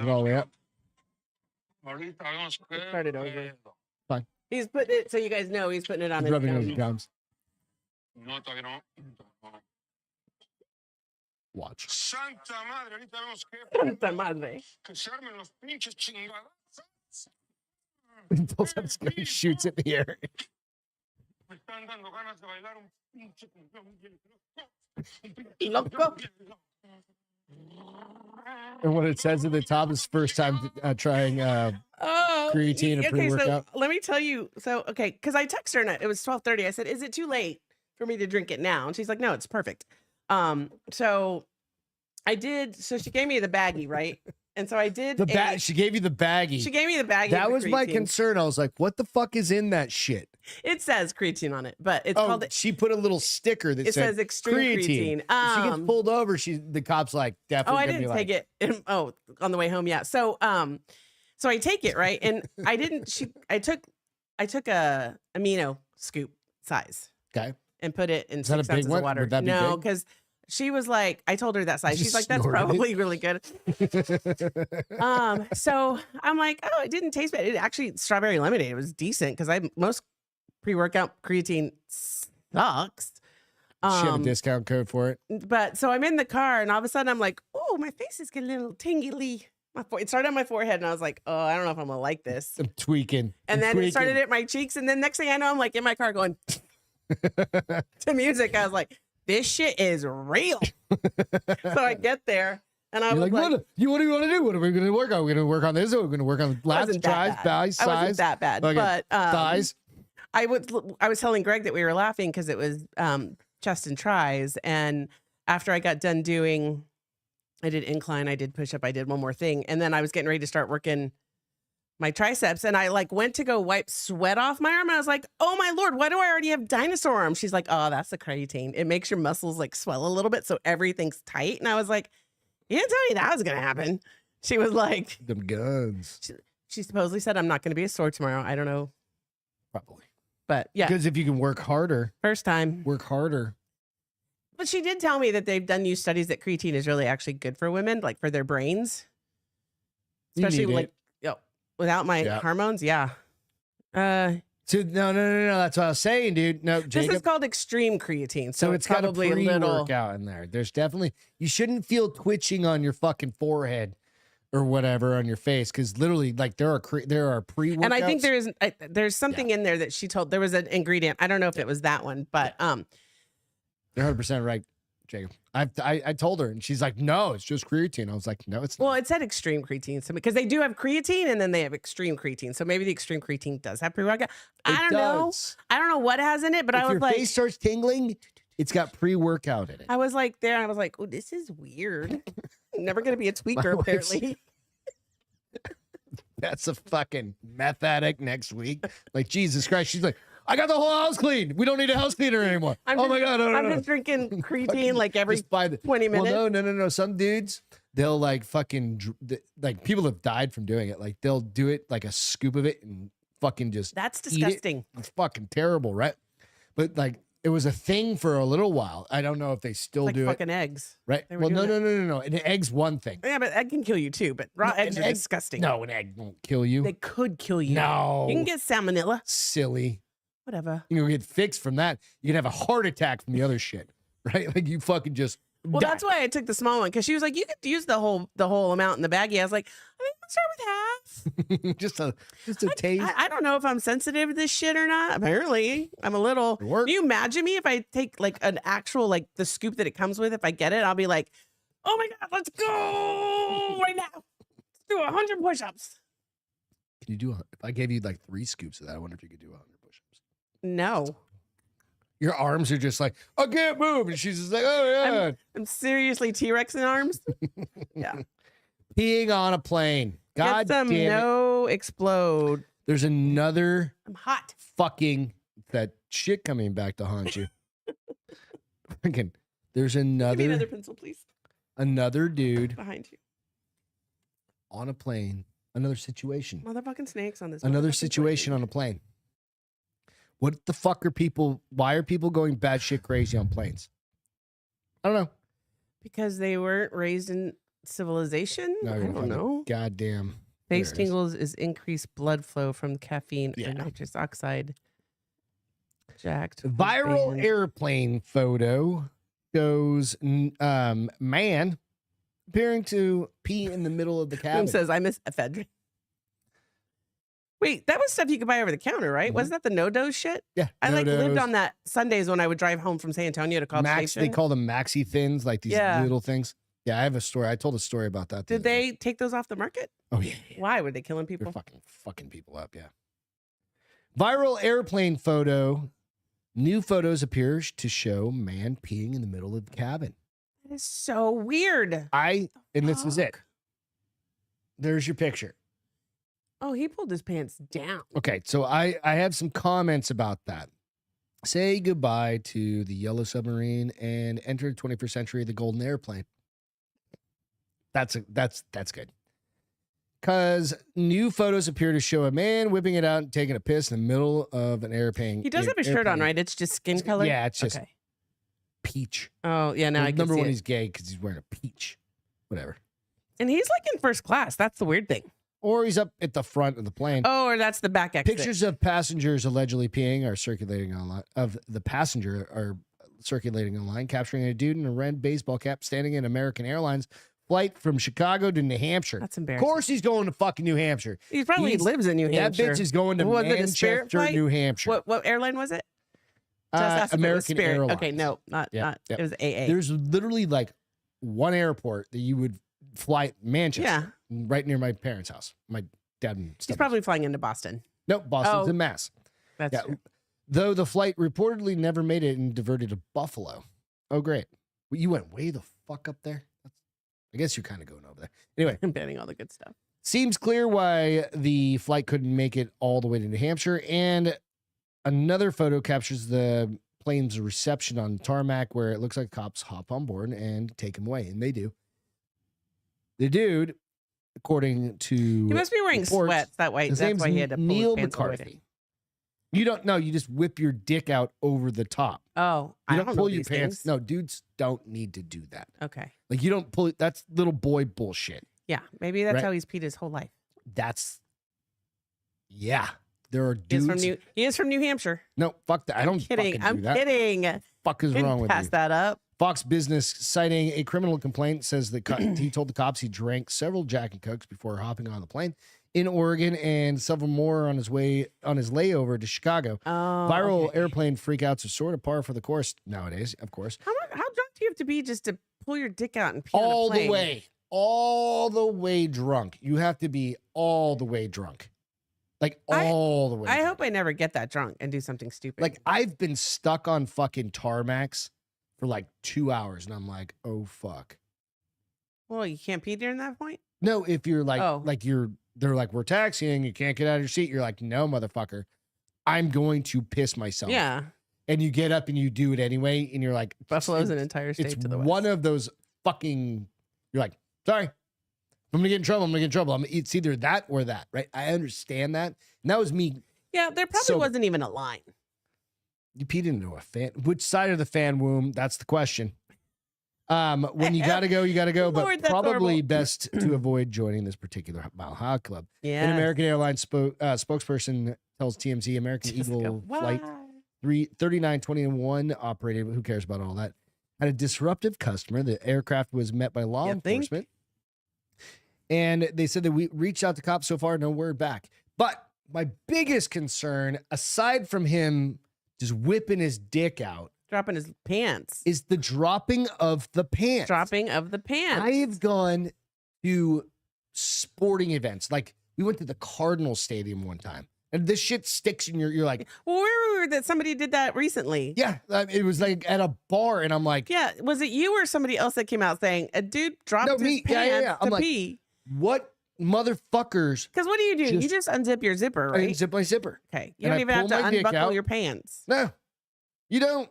All the way up. Start it over. Fine. He's putting it so you guys know he's putting it on his gums. Watch. Santa madre. He pulls up his gun and shoots it in the air. Loco. And what it says at the top is first time trying creatine and pre-workout. So let me tell you. So, okay, because I texted her and it was 12:30. I said, is it too late for me to drink it now? And she's like, no, it's perfect. So I did. So she gave me the baggie, right? And so I did. She gave you the baggie. She gave me the baggie. That was my concern. I was like, what the fuck is in that shit? It says creatine on it, but it's called. She put a little sticker that says extreme creatine. If she gets pulled over, the cop's like, definitely. Oh, I didn't take it. On the way home, yeah. So so I take it, right, and I didn't. I took a amino scoop size. Okay. And put it in 6 ounces of water. Would that be no, big? because she was like, I told her that size. She's like, that's probably really good. So I'm like, oh, it didn't taste bad. It actually, strawberry lemonade, it was decent because most pre-workout creatine sucks. She have a discount code for it. But so I'm in the car and all of a sudden I'm like, oh, my face is getting a little tingly. It started on my forehead and I was like, oh, I don't know if I'm gonna like this. I'm tweaking. It started at my cheeks. And then next thing I know, I'm like in my car going to music. I was like, this shit is real. So I get there and I'm like, what do you want to do? What are we going to work on? We're going to work on this. Or we're going to work on lats, tries, thighs, size. I wasn't that bad, okay. but thighs. I was telling Greg that we were laughing because it was chest and tries. And after I got done doing, I did incline, I did push up, I did one more thing. And then I was getting ready to start working my triceps and I went to go wipe sweat off my arm and I was like, oh my Lord, why do I already have dinosaur arms? She's like, oh, that's the creatine. It makes your muscles swell a little bit so everything's tight. And I was like, you didn't tell me that was gonna happen. She was like, them guns. She supposedly said I'm not gonna be as sore tomorrow. I don't know. Probably. But yeah. Because if you can work harder. First time. Work harder. But she did tell me that they've done new studies that creatine is really actually good for women, for their brains. Especially without my hormones, yeah. No. That's what I was saying, dude. No, Jacob. This is called extreme creatine, so it's probably got a little workout in there. There's definitely you shouldn't feel twitching on your fucking forehead or whatever on your face because literally, there are pre-workouts. And I think there's something in there that she told. There was an ingredient. I don't know if it was that one, but You're 100% right, Jacob. I told her, and she's like, "No, it's just creatine." I was like, "No, it's not." Well, it said extreme creatine, so because they do have creatine, and then they have extreme creatine. So maybe the extreme creatine does have pre-workout. I don't know. I don't know what has in it, but I was like, if your face starts tingling, it's got pre-workout in it. I was like, I was like, oh, this is weird. I'm never gonna be a tweaker, apparently. That's a fucking meth addict next week. Like Jesus Christ, she's like, I got the whole house cleaned. We don't need a house cleaner anymore. My God. I'm just drinking creatine every 20 minutes. Well, no. Some dudes, they'll fucking, people have died from doing it. They'll do it a scoop of it and fucking just That's eat it. disgusting. It's fucking terrible, right? But like it was a thing for a little while. I don't know if they still Like do fucking it. eggs. Right? They were Well, no, doing no, no, no, no. An egg's one thing. Yeah, but egg can kill you too. But raw No, eggs an are egg- disgusting. No, an egg won't kill you. They could kill you. No. You can get salmonella. Silly. Whatever. You can get fixed from that. You can have a heart attack from the other shit. Right? Like you fucking just Well, die. that's why I took the small one, because she was like, you could use the whole amount in the baggie. I was like, I think I'll start with half. just a taste. I don't know if I'm sensitive to this shit or not. Apparently, I'm a little. It worked. Can you imagine me if I take like an actual, like the scoop that it comes with? If I get it, I'll be like, oh my God, let's go right now. Let's do 100 push-ups. Can you do if I gave you like 3 scoops of that, I wonder if you could do 100 push-ups. No. Your arms are just like, I can't move. And she's just like, oh yeah. I'm seriously T-Rex in arms. Yeah. Peeing on a plane. God Get some damn it. no explode. There's another I'm hot. fucking that shit coming back to haunt you. Fucking, there's Give me another another pencil, please. dude Behind you. on a plane. Another situation. Motherfucking snakes on this. Another motherfucking situation plane. on a plane. What the fuck are people? Why are people going batshit crazy on planes? I don't know. Because they weren't raised in civilization. No, I you're don't fucking know. Goddamn. Face There it is. tingles is increased blood flow from caffeine Yeah. and nitrous oxide. Jacked. Viral band. airplane photo shows man appearing to pee in the middle of the Boom cabin. says, I miss ephedrine. Wait, that was stuff you could buy over the counter, right? Mhm. Wasn't that the no-dose shit? Yeah, I like lived No-Dos. on that Sundays when I would drive home from San Antonio to College Max. Station. They call them maxi thins, like these Yeah. little things. Yeah, I have a story. I told a story about that. the Did other day. they take those off the market? Oh yeah. Why were they killing They're people? fucking people up. Yeah. Viral airplane photo. New photos appear to show man peeing in the middle of the cabin. That is so weird. And this is it. Fuck. There's your picture. Oh, he pulled his pants down. Okay, so I have some comments about that. Say goodbye to the yellow submarine and enter the 21st century, the golden airplane. That's good. Because new photos appear to show a man whipping it out and taking a piss in the middle of an airplane. He does have a shirt on, right? It's just skin color? Yeah, it's just Okay. peach. Oh, yeah, now I can Number see one, it. he's gay because he's wearing a peach. Whatever. And he's like in first class. That's the weird thing. Or he's up at the front of the plane. Oh, or that's the back exit. Pictures of passengers allegedly peeing are circulating online. Circulating online, capturing a dude in a red baseball cap standing in American Airlines flight from Chicago to New Hampshire. That's Of embarrassing. course, he's going to fucking New Hampshire. He probably He's- lives in New Hampshire. That bitch is going to Was it a Spirit Manchester, flight? New Hampshire. What airline was it? Just ask if it was American Spirit. Airlines. Okay, no, not. Yep. It was AA. There's literally like one airport that you would fly Manchester. Yeah. Right near my parents' house. My dad and He's stuff. probably flying into Boston. Nope, Boston's Oh. in Mass. That's Yeah. true. Though the flight reportedly never made it and diverted to Buffalo. Oh, great. Well, you went way the fuck up there? I guess you're kind of going over there. Anyway, I'm banning all the good stuff. seems clear why the flight couldn't make it all the way to New Hampshire. And another photo captures the plane's reception on tarmac where it looks like cops hop on board and take him away. And they do. The dude, according to He must be wearing reports, sweats. That's his why name's he had to pull Neil his pants all the way McCarthy. You don't know. You just whip your dick out over the top. down. Oh, You I don't don't pull know your these pants. things. No, dudes don't need to do that. Okay. Like you don't pull. That's little boy bullshit. Yeah, maybe that's Right. how he's peed his whole life. That's yeah. There are He is dudes. He is from New Hampshire. No, fuck that. I don't Kidding. fucking I'm do that. kidding. Fuck is Couldn't wrong with pass you? that up. Fox Business, citing a criminal complaint, says that he told the cops he drank several Jack and Cokes before hopping on the plane in Oregon and several more on his layover to Chicago. Oh, Viral okay. airplane freakouts are sort of par for the course nowadays, of course. How drunk do you have to be just to pull your dick out and pee All on a the plane? all the way drunk. You have to be all the way drunk. Like all the way. I drunk. hope I never get that drunk and do something stupid. Like I've been stuck on fucking tarmacs for like 2 hours and I'm like, oh fuck. well, you can't pee during that point. No, if you're like, Oh. they're like, we're taxiing, you can't get out of your seat. You're like, no, motherfucker, I'm going to piss myself. Yeah, And you get up and you do it anyway. And you're like, Buffalo's an it's- entire state It's to the west. one of those fucking, you're like, sorry, I'm going to get in trouble. It's either that or that, right? I understand that. And that was me Yeah, there probably So- wasn't even a line. You peed into a fan. Which side of the fan womb? That's the question. When you gotta go, you gotta go. Lord, But that's probably horrible. best to avoid joining this particular Mile High Club. Yeah. An American Airlines spokesperson tells TMZ American Eagle flight 3921 operated. Who cares about all that? Had a disruptive customer. The aircraft was met by law enforcement. And they said that we reached out to cops so far, no word back. But my biggest concern, aside from him just whipping his dick out, dropping his pants, is the dropping of the pants. Dropping of the pants. I've gone to sporting events. Like we went to the Cardinal Stadium one time. And this shit sticks in you're like, well, where were that somebody did that recently? Yeah, it was like at a bar, and I'm like, yeah, was it you or somebody else that came out saying a dude dropped his pants I'm to like, pee? What motherfuckers? Because what do? You just unzip your zipper, right? I unzip my zipper. Okay, you don't even have to unbuckle your pants. No, you don't.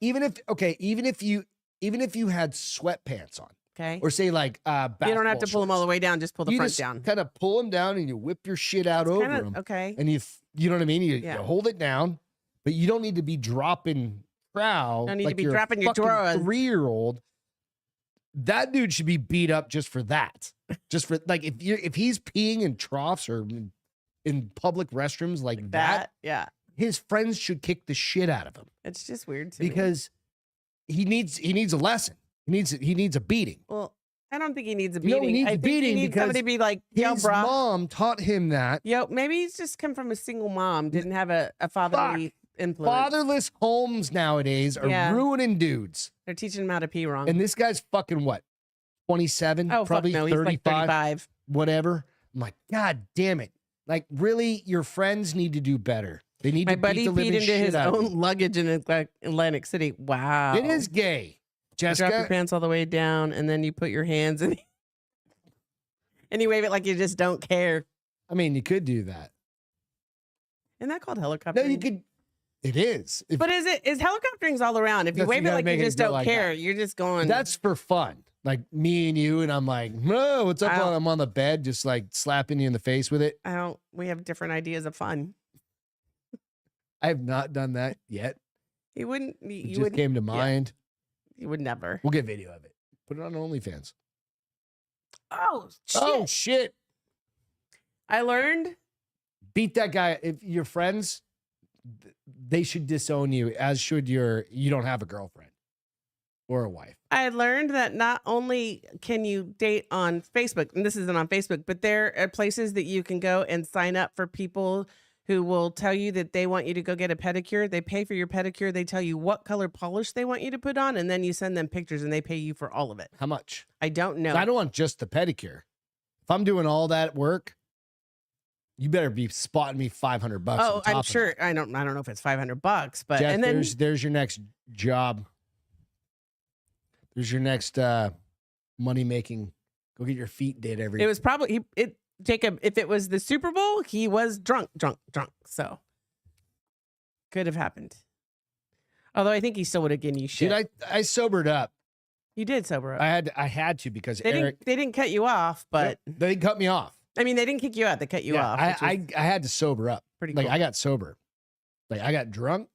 Even if you had sweatpants on. Okay. Or say like you don't have to pull them all the way down, just pull the front down. Kind of pull them down and you whip your shit out over them. Okay. And you know what I mean? You hold it down, but you don't need to be dropping trow. Don't need like to be dropping your drawers. 3-year-old. That dude should be beat up just for that. Just for like if he's peeing in troughs or in public restrooms like that, yeah, his friends should kick the shit out of him. It's just weird to me. Because he needs a lesson. He needs a beating. Well, I don't think he needs a beating. He needs a beating because somebody to be like, yo, his bro. mom taught him that. Yo, maybe he's just come from a single mom, didn't have a fatherly influence. Fatherless homes nowadays are ruining dudes. They're teaching him how to pee wrong. And this guy's fucking what? 27? Oh, probably fuck no, 35, he's like 35. Whatever. I'm like, God damn it. Like, really, your friends need to do better. They need to beat the living shit peed into his out of own luggage in Atlantic City. Wow. It is gay. Jessica, you drop your pants all the way down, and then you put your hands in, and you wave it like you just don't care. I mean, you could do that. Isn't that called helicoptering? No, you could. It is. But is helicoptering's all around? If you wave it like you just don't care, you're just going. That's for fun. Like me and you, and I'm like, no, what's up? I'm on the bed, just like slapping you in the face with it. We have different ideas of fun. I have not done that yet. You wouldn't. It just came to mind. You would never. We'll get video of it. Put it on OnlyFans. Oh shit! Oh shit! I learned. Beat that guy. If you're friends, they should disown you. As should you don't have a girlfriend or a wife. I learned that not only can you date on Facebook, and this isn't on Facebook, but there are places that you can go and sign up for people who will tell you that they want you to go get a pedicure. They pay for your pedicure. They tell you what color polish they want you to put on, and then you send them pictures, and they pay you for all of it. How much? I don't know. I don't want just the pedicure. If I'm doing all that work, you better be spotting me $500. Oh, I'm sure. I don't know if it's $500, but Jeff, and then there's your next job. There's your next money making. Go get your feet did every. It was probably Jacob, if it was the Super Bowl, he was drunk. So could have happened. Although I think he still would have given you shit. Dude, I sobered up. You did sober up. I had to because they didn't cut you off, but they cut me off. I mean, they didn't kick you out. They cut you off. I had to sober up. Pretty cool. Like I got sober. Like I got drunk,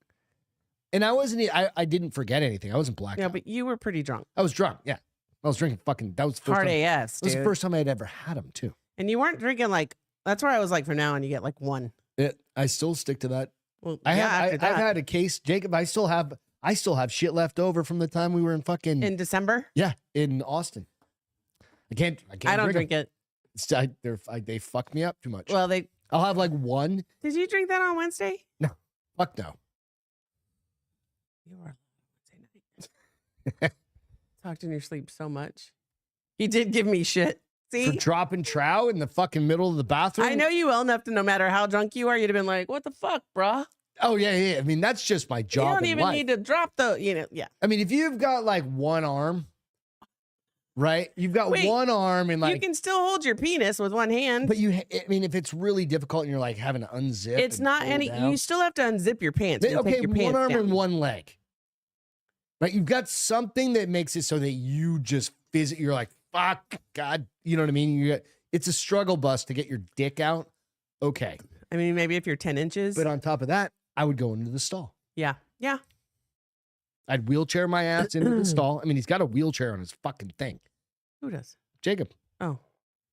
and I didn't forget anything. I wasn't blacked out. Yeah, but you were pretty drunk. I was drunk. Yeah, I was drinking fucking. That was the first hard time, AS. It was the first time I had ever had them too. And you weren't drinking like. That's where I was like. For now, and you get like one. I still stick to that. Well, I've had a case, Jacob. I still have shit left over from the time we were in fucking in December. Yeah, in Austin. I can't. I don't drink it. They fucked me up too much. Well, I'll have like one. Did you drink that on Wednesday? No, fuck no. You were Wednesday night. Talked in your sleep so much. He did give me shit. See, for dropping trow in the fucking middle of the bathroom. I know you well enough to no matter how drunk you are, you'd have been like, "What the fuck, brah?" Oh yeah. I mean, that's just my job. You don't even need to drop the. Yeah. I mean, if you've got like one arm. Right, you've got one arm and like you can still hold your penis with one hand. But I mean, if it's really difficult and you're like having to unzip, it's not any. Down, you still have to unzip your pants. Okay, take your one pants arm down. and one leg. Right, you've got something that makes it so that you just you're like, fuck, God, you know what I mean? It's a struggle bus to get your dick out. Okay, I mean, maybe if you're 10 inches. But on top of that, I would go into the stall. Yeah. Yeah. I'd wheelchair my ass into the stall. I mean, he's got a wheelchair on his fucking thing. Who does? Jacob. Oh,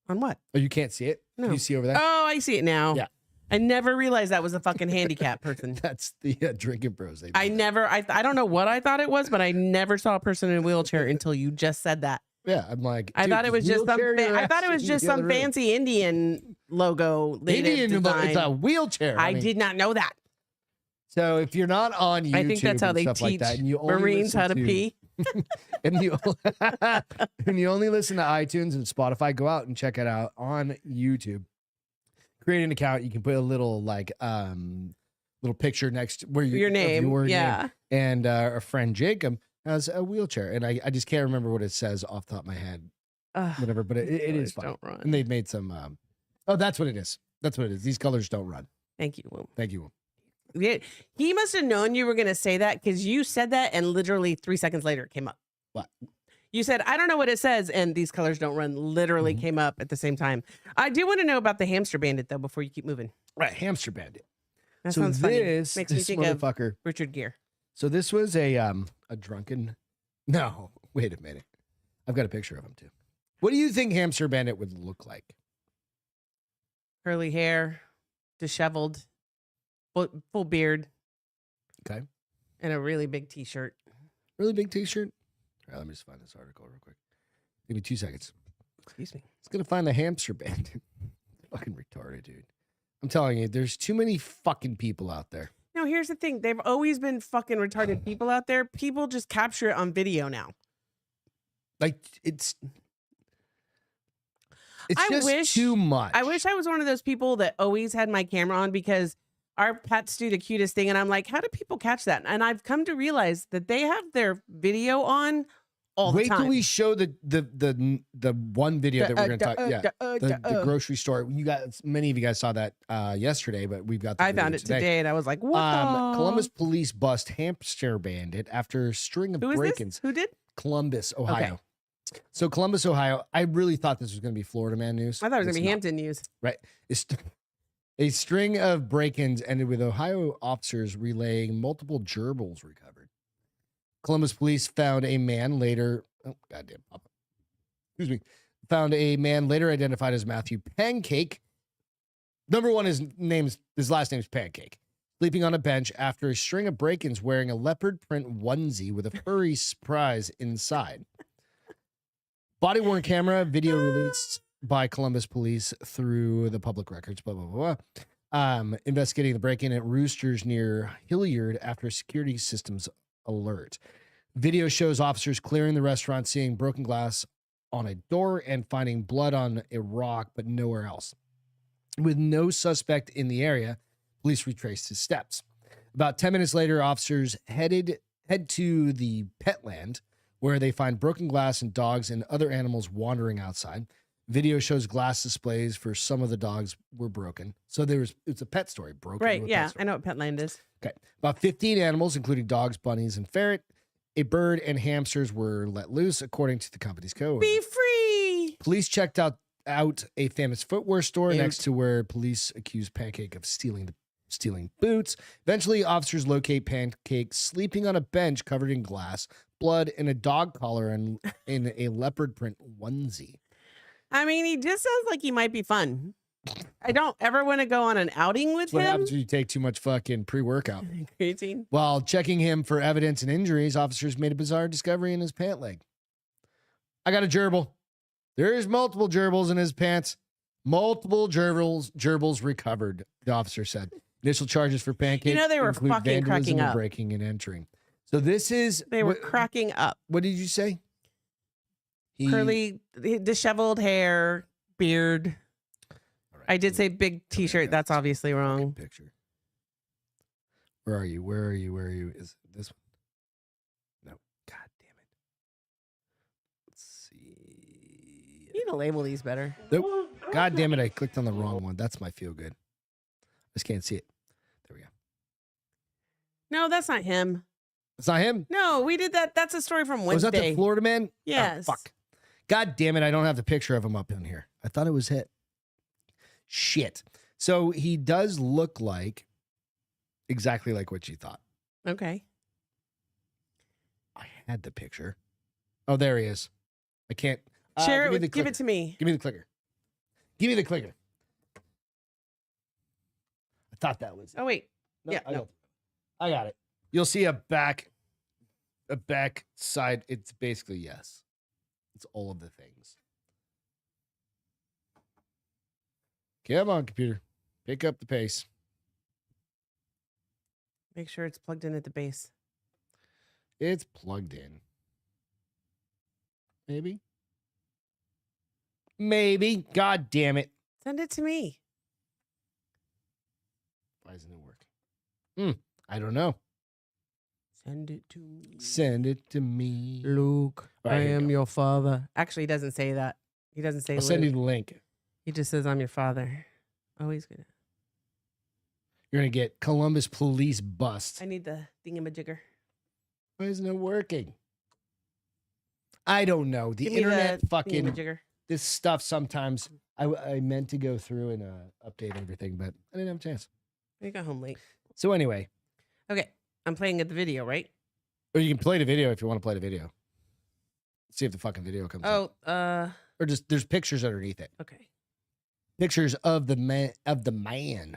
on what? Oh, you can't see it? No. You see over there? Oh, I see it now. Yeah. I never realized that was a fucking handicap person. That's the drinking bros. I don't know what I thought it was, but I never saw a person in a wheelchair until you just said that. Yeah, I'm like, I thought it was just some fancy Indian logo. Indian, it's a wheelchair. I did not know that. So if you're not on YouTube, I think that's how they teach like that, and you only Marines how to pee. and you only listen to iTunes and Spotify, go out and check it out on YouTube. Create an account. You can put a little little picture next where your name, name. And our friend Jacob has a wheelchair, and I just can't remember what it says off the top of my head. Whatever, but it is fun. Don't run. And they've made some. Oh, that's what it is. That's what it is. These colors don't run. Thank you, Will. Thank you, Will. Yeah, he must have known you were going to say that because you said that and literally 3 seconds later it came up. What? You said, I don't know what it says, and these colors don't run literally came up at the same time. I do want to know about the hamster bandit, though, before you keep moving. Right, hamster bandit. That sounds funny. Makes me think motherfucker. of Richard Gere. So this was a drunken... No, wait a minute. I've got a picture of him, too. What do you think hamster bandit would look like? Curly hair, disheveled, full beard. Okay. And a really big t-shirt. Really big t-shirt? All right, let me just find this article real quick. Give me 2 seconds. Excuse me. It's going to find the hamster bandit. Fucking retarded, dude. I'm telling you, there's too many fucking people out there. No, here's the thing. They've always been fucking retarded people out there. People just capture it on video now. Like, it's just too much. I wish I was one of those people that always had my camera on because our pets do the cutest thing. And I'm like, how do people catch that? And I've come to realize that they have their video on all the time. Wait till we show the one video that we're going to talk. Yeah, the grocery store. You guys, many of you guys saw that yesterday, but we've got. I found it today, and I was like, "What?" Columbus police bust hamster bandit after a string of break-ins. Who did? Columbus, Ohio. Okay. So Columbus, Ohio. I really thought this was going to be Florida man news. I thought it was going to be Hampton news. Right. A string of break-ins ended with Ohio officers relaying multiple gerbils recovered. Columbus police found a man later. Oh, goddamn. Excuse me. Found a man later identified as Matthew Pancake. Number one, his last name is Pancake. Sleeping on a bench after a string of break-ins wearing a leopard print onesie with a furry surprise inside. Body-worn camera video released by Columbus police through the public records, blah, blah, blah. Investigating the break-in at Roosters near Hilliard after a security systems alert. Video shows officers clearing the restaurant, seeing broken glass on a door and finding blood on a rock, but nowhere else. With no suspect in the area, police retraced his steps. About 10 minutes later, officers head to the Petland, where they find broken glass and dogs and other animals wandering outside. Video shows glass displays for some of the dogs were broken. So it's a pet story. Broken. Right, yeah. I know what Petland is. Okay. About 15 animals, including dogs, bunnies, and ferret, a bird, and hamsters were let loose, according to the company's code. Be free! Police checked out a famous footwear store next to where police accused Pancake of stealing boots. Eventually, officers locate Pancake sleeping on a bench covered in glass, blood, and a dog collar and in a leopard print onesie. I mean, he just sounds like he might be fun. I don't ever want to go on an outing with him. What happens when you take too much fucking pre-workout? Creatine. While checking him for evidence and injuries, officers made a bizarre discovery in his pant leg. I got a gerbil. There's multiple gerbils in his pants. Multiple gerbils recovered, the officer said. Initial charges for Pancake they were fucking cracking up. Breaking and entering. So this is... They were cracking up. What did you say? Curly, disheveled hair, beard. Right, I did say big t-shirt. That's obviously wrong. Picture. Where are you? Where are you? Is it this one? No. God damn it. Let's see. You need to label these better. Nope. God damn it. I clicked on the wrong one. That's my feel good. I just can't see it. There we go. No, that's not him. It's not him? No, we did that. That's a story from Wednesday. Was that the Florida man? Yes. Oh, fuck. God damn it. I don't have the picture of him up in here. I thought it was it. Shit. So he does look like exactly like what you thought. Okay. I had the picture. Oh, there he is. I can't. Share it. Give it to me. Give me the clicker. Give me the clicker. I thought that was it. Oh, wait. No, yeah. I got it. You'll see a back side. It's basically yes. It's all of the things. Come on, computer. Pick up the pace. Make sure it's plugged in at the base. It's plugged in. Maybe. Maybe. God damn it. Send it to me. Why isn't it working? I don't know. Send it to me. Send it to me. Luke, right, I am your father. Actually, he doesn't say that. He doesn't say I'll send you the link. He just says, I'm your father. Oh, he's good. You're going to get Columbus police bust. I need the thingamajigger. Why isn't it working? I don't know. The Give me internet the fucking... thingamajigger. This stuff sometimes... I meant to go through and update everything, but I didn't have a chance. I got home late. So anyway. Okay. I'm playing at the video, right? Or you can play the video if you want to play the video. See if the fucking video comes up. Or just there's pictures underneath it. Okay. Pictures of the man.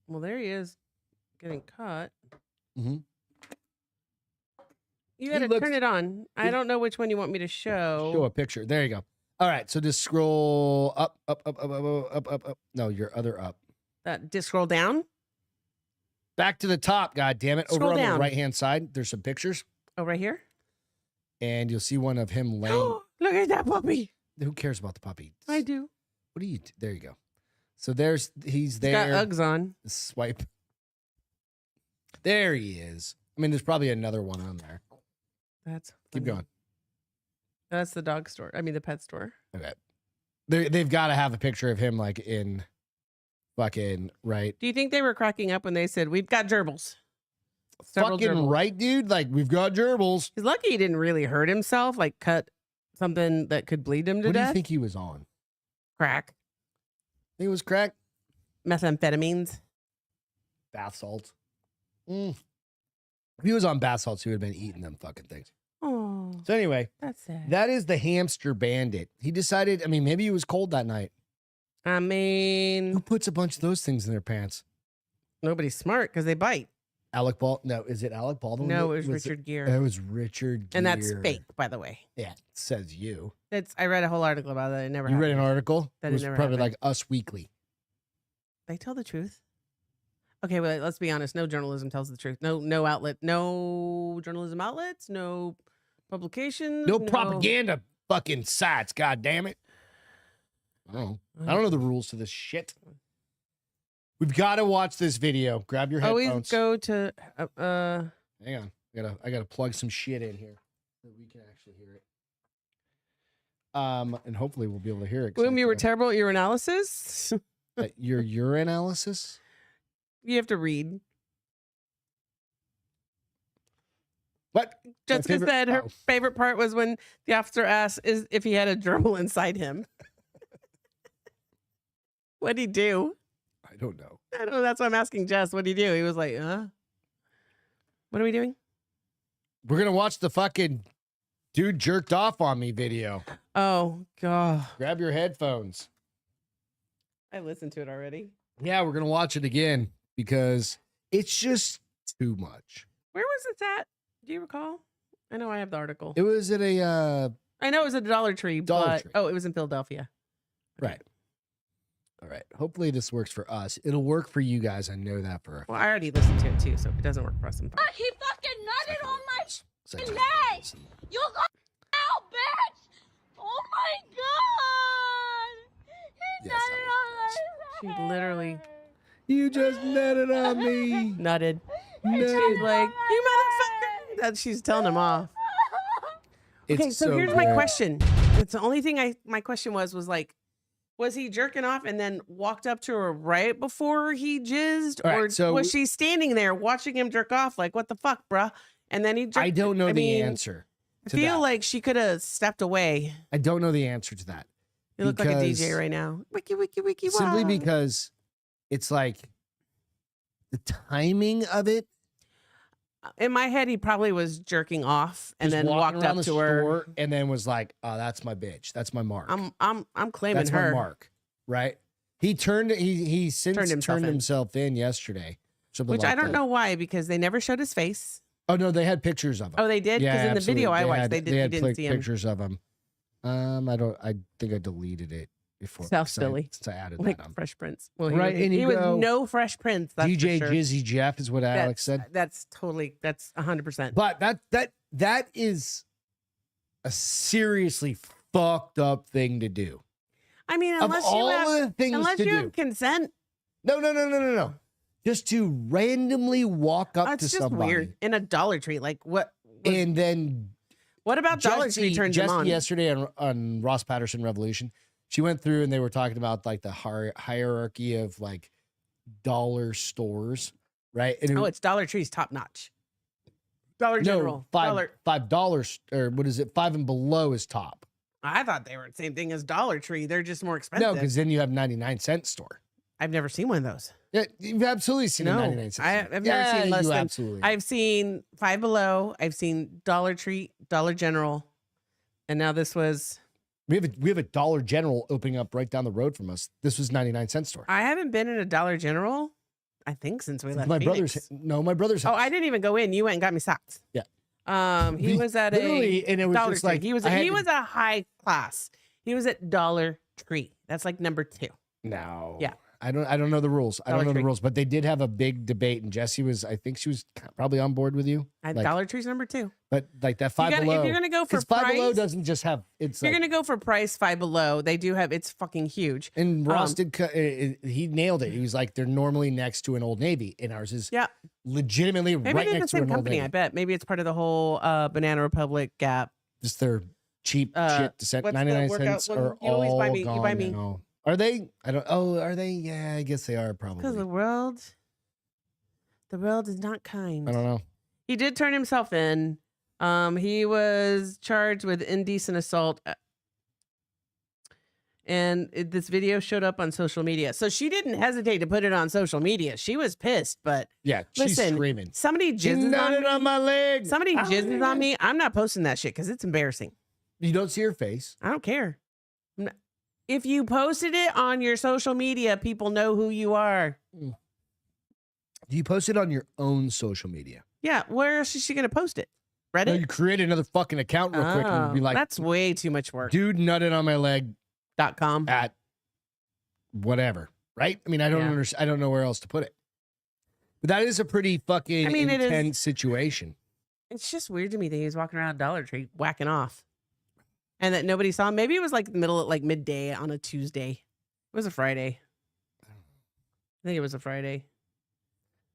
Well, there he is getting caught. Mm-hmm. You got to turn it on. I don't know which one you want me to show. Show a picture. There you go. All right. So just scroll up. No, your other up. Just scroll down. Back to the top, God damn it. Scroll Over on down. the right-hand side, there's some pictures. Oh, right here? And you'll see one of him laying. Look at that puppy. Who cares about the puppy? I do. What do you... There you go. So he's there. He's got Uggs on. Swipe. There he is. I mean, there's probably another one on there. That's funny. Keep going. That's the dog store. I mean, the pet store. Okay. They've got to have a picture of him like in fucking right. Do you think they were cracking up when they said, we've got gerbils? Several Fucking gerbils. right, dude. Like, we've got gerbils. He's lucky he didn't really hurt himself, like cut something that could bleed him to What do death. you think he was on? Crack. Think it was crack? Methamphetamines. Bath salts. If he was on bath salts, he would have been eating them fucking things. Oh, So anyway, that's sad. that is the hamster bandit. He decided, I mean, maybe it was cold that night. I Who mean, puts a bunch of those things in their pants? nobody's smart because they bite. Alec Baldwin? No, is it Alec Baldwin? No, it was Richard Gere. It was Richard Gere. And that's fake, by the way. Yeah, it says you. I read a whole article about that. It never You read happened. an article? That It it was never probably happened. like Us Weekly. They tell the truth. Okay, well, let's be honest. No journalism tells the truth. No outlet. No journalism outlets. No publications. No propaganda fucking sites, god damn it. I don't know the rules to this shit. We've got to watch this video. Grab your headphones. Always go to Hang on. I gotta plug some shit in here so we can actually hear it. And hopefully we'll be able to hear it. Boom, you were terrible at your analysis. Your urinalysis? You have to read. What? Jessica said her favorite part was when the officer asked if he had a gerbil inside him. What'd he do? I don't know. I don't know. That's why I'm asking Jess. What'd he do? He was like, What are we doing? We're gonna watch the fucking dude jerked off on me video. Oh, God. Grab your headphones. I listened to it already. Yeah, we're gonna watch it again because it's just too much. Where was it at? Do you recall? I know I have the article. It was at a I know it was a Dollar Tree, Dollar Tree. Oh, it was in Philadelphia. Right. All right. Hopefully this works for us. It'll work for you guys. I know that for a Well, I already listened to it too, so if it doesn't work for us, I'm fine. He fucking nutted on my second. leg! You go out, bitch! Oh my god! He Yes, nutted on my She leg! literally You just netted on me. nutted. Nutted. She's like, you motherfucker. That she's telling him off. Okay, It's so here's my bad. question. It's the only thing my question was like, was he jerking off and then walked up to her right before he jizzed? All right, or so was she standing there watching him jerk off like, what the fuck, bruh? And then he jerked. I don't know I the mean, answer. I to feel that. like she could have stepped away. I don't know the answer to that. You look like a DJ right now. Wiki, wiki, wiki, Simply wow. because it's like the timing of it. In my head, he probably was jerking off and Just then walking walked around up the to her. store and then was like, "Oh, that's my bitch. That's my mark. I'm claiming That's her. my mark." Right? He since turned himself in yesterday. Which I don't know why, because they never showed his face. Oh no, they had pictures of him. Oh, they did? Because Yeah, in the video I watched, they didn't see him. pictures of him. I think I deleted it before. South Philly. So I added Like that on. Fresh Prince. Well, Right, and he you was go, no Fresh Prince. That's DJ for sure. Jizzy Jeff is what Alex said. That's 100%. But that is a seriously fucked up thing to do. I mean, Of all the things unless to you do. have consent, No. Just to randomly walk up it's to just somebody. weird. In a Dollar Tree, like what? And then What about Dollar Tree turns him on? yesterday on Ross Patterson Revolution, she went through and they were talking about like the hierarchy of like dollar stores, right? And It's Dollar Tree's top notch. Dollar General. $5 or what is it? 5 and below is top. I thought they were the same thing as Dollar Tree. They're just more expensive. No, because then you have 99-cent store. I've never seen one of those. Yeah, you've absolutely seen a 99-cent store. I've never seen less than. Absolutely. I've seen Five Below. I've seen Dollar Tree, Dollar General, and now this was. We have a Dollar General opening up right down the road from us. This was 99-cent store. I haven't been in a Dollar General, I think, since we left. My Phoenix. my brother's. Oh, I didn't even go in. You went and got me socks. Yeah. He was at literally, and it was Dollar just Tree. like He was a high class. He was at Dollar Tree. That's like number 2. No. Yeah. I don't know the rules. I don't Dollar know Tree. the rules, but they did have a big debate, and Jessie I think she was probably on board with you. At Like, Dollar Tree's number 2. but like that Five Below. If you're gonna go for Because Five Below price, doesn't just have it's. if you're Like, gonna go for price, Five Below, they do have. It's fucking huge. and Ross he nailed it. He was like, they're normally next to an Old Navy, and ours is legitimately Maybe right they're the next to same an Old company. Navy. I bet. Maybe it's part of the whole Banana Republic Gap. Just their cheap shit to set what's the 99 workout cents one? are You always all buy me- you gone buy me. now. Are they? I don't. Oh, are they? Yeah, I guess they are probably. Because the world is not kind. I don't know. He did turn himself in. He was charged with indecent assault. And this video showed up on social media. So she didn't hesitate to put it on social media. She was pissed, but Yeah, she's listen, screaming. somebody She jizzes nutted on my leg. Somebody Oh, jizzes my on me. I'm not posting that shit because it's embarrassing. You don't see her face. I don't care. If you posted it on your social media, people know who you are. Do you post it on your own social media? Yeah, where else is she going to post it? Reddit? No, you create another fucking account real quick and be like, that's way too much work. dude nutted on my leg .com. at whatever, right? I mean, I don't Yeah. understand. I don't know where else to put it. But that is a pretty fucking it is. intense situation. It's just weird to me that he was walking around Dollar Tree whacking off. And that nobody saw him. Maybe it was like midday on a Tuesday. It was a Friday. I think it was a Friday.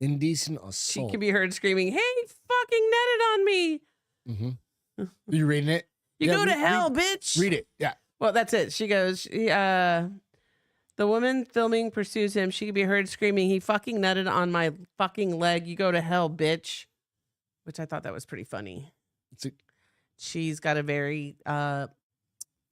Indecent She assault. could be heard screaming, "Hey, fucking nutted on me." Mm-hmm. Are you reading it? You Yeah, go to hell, bitch. Read it. Yeah. Well, that's it. She goes, the woman filming pursues him. She could be heard screaming, "He fucking nutted on my fucking leg. You go to hell, bitch." Which I thought that was pretty funny. She's got a very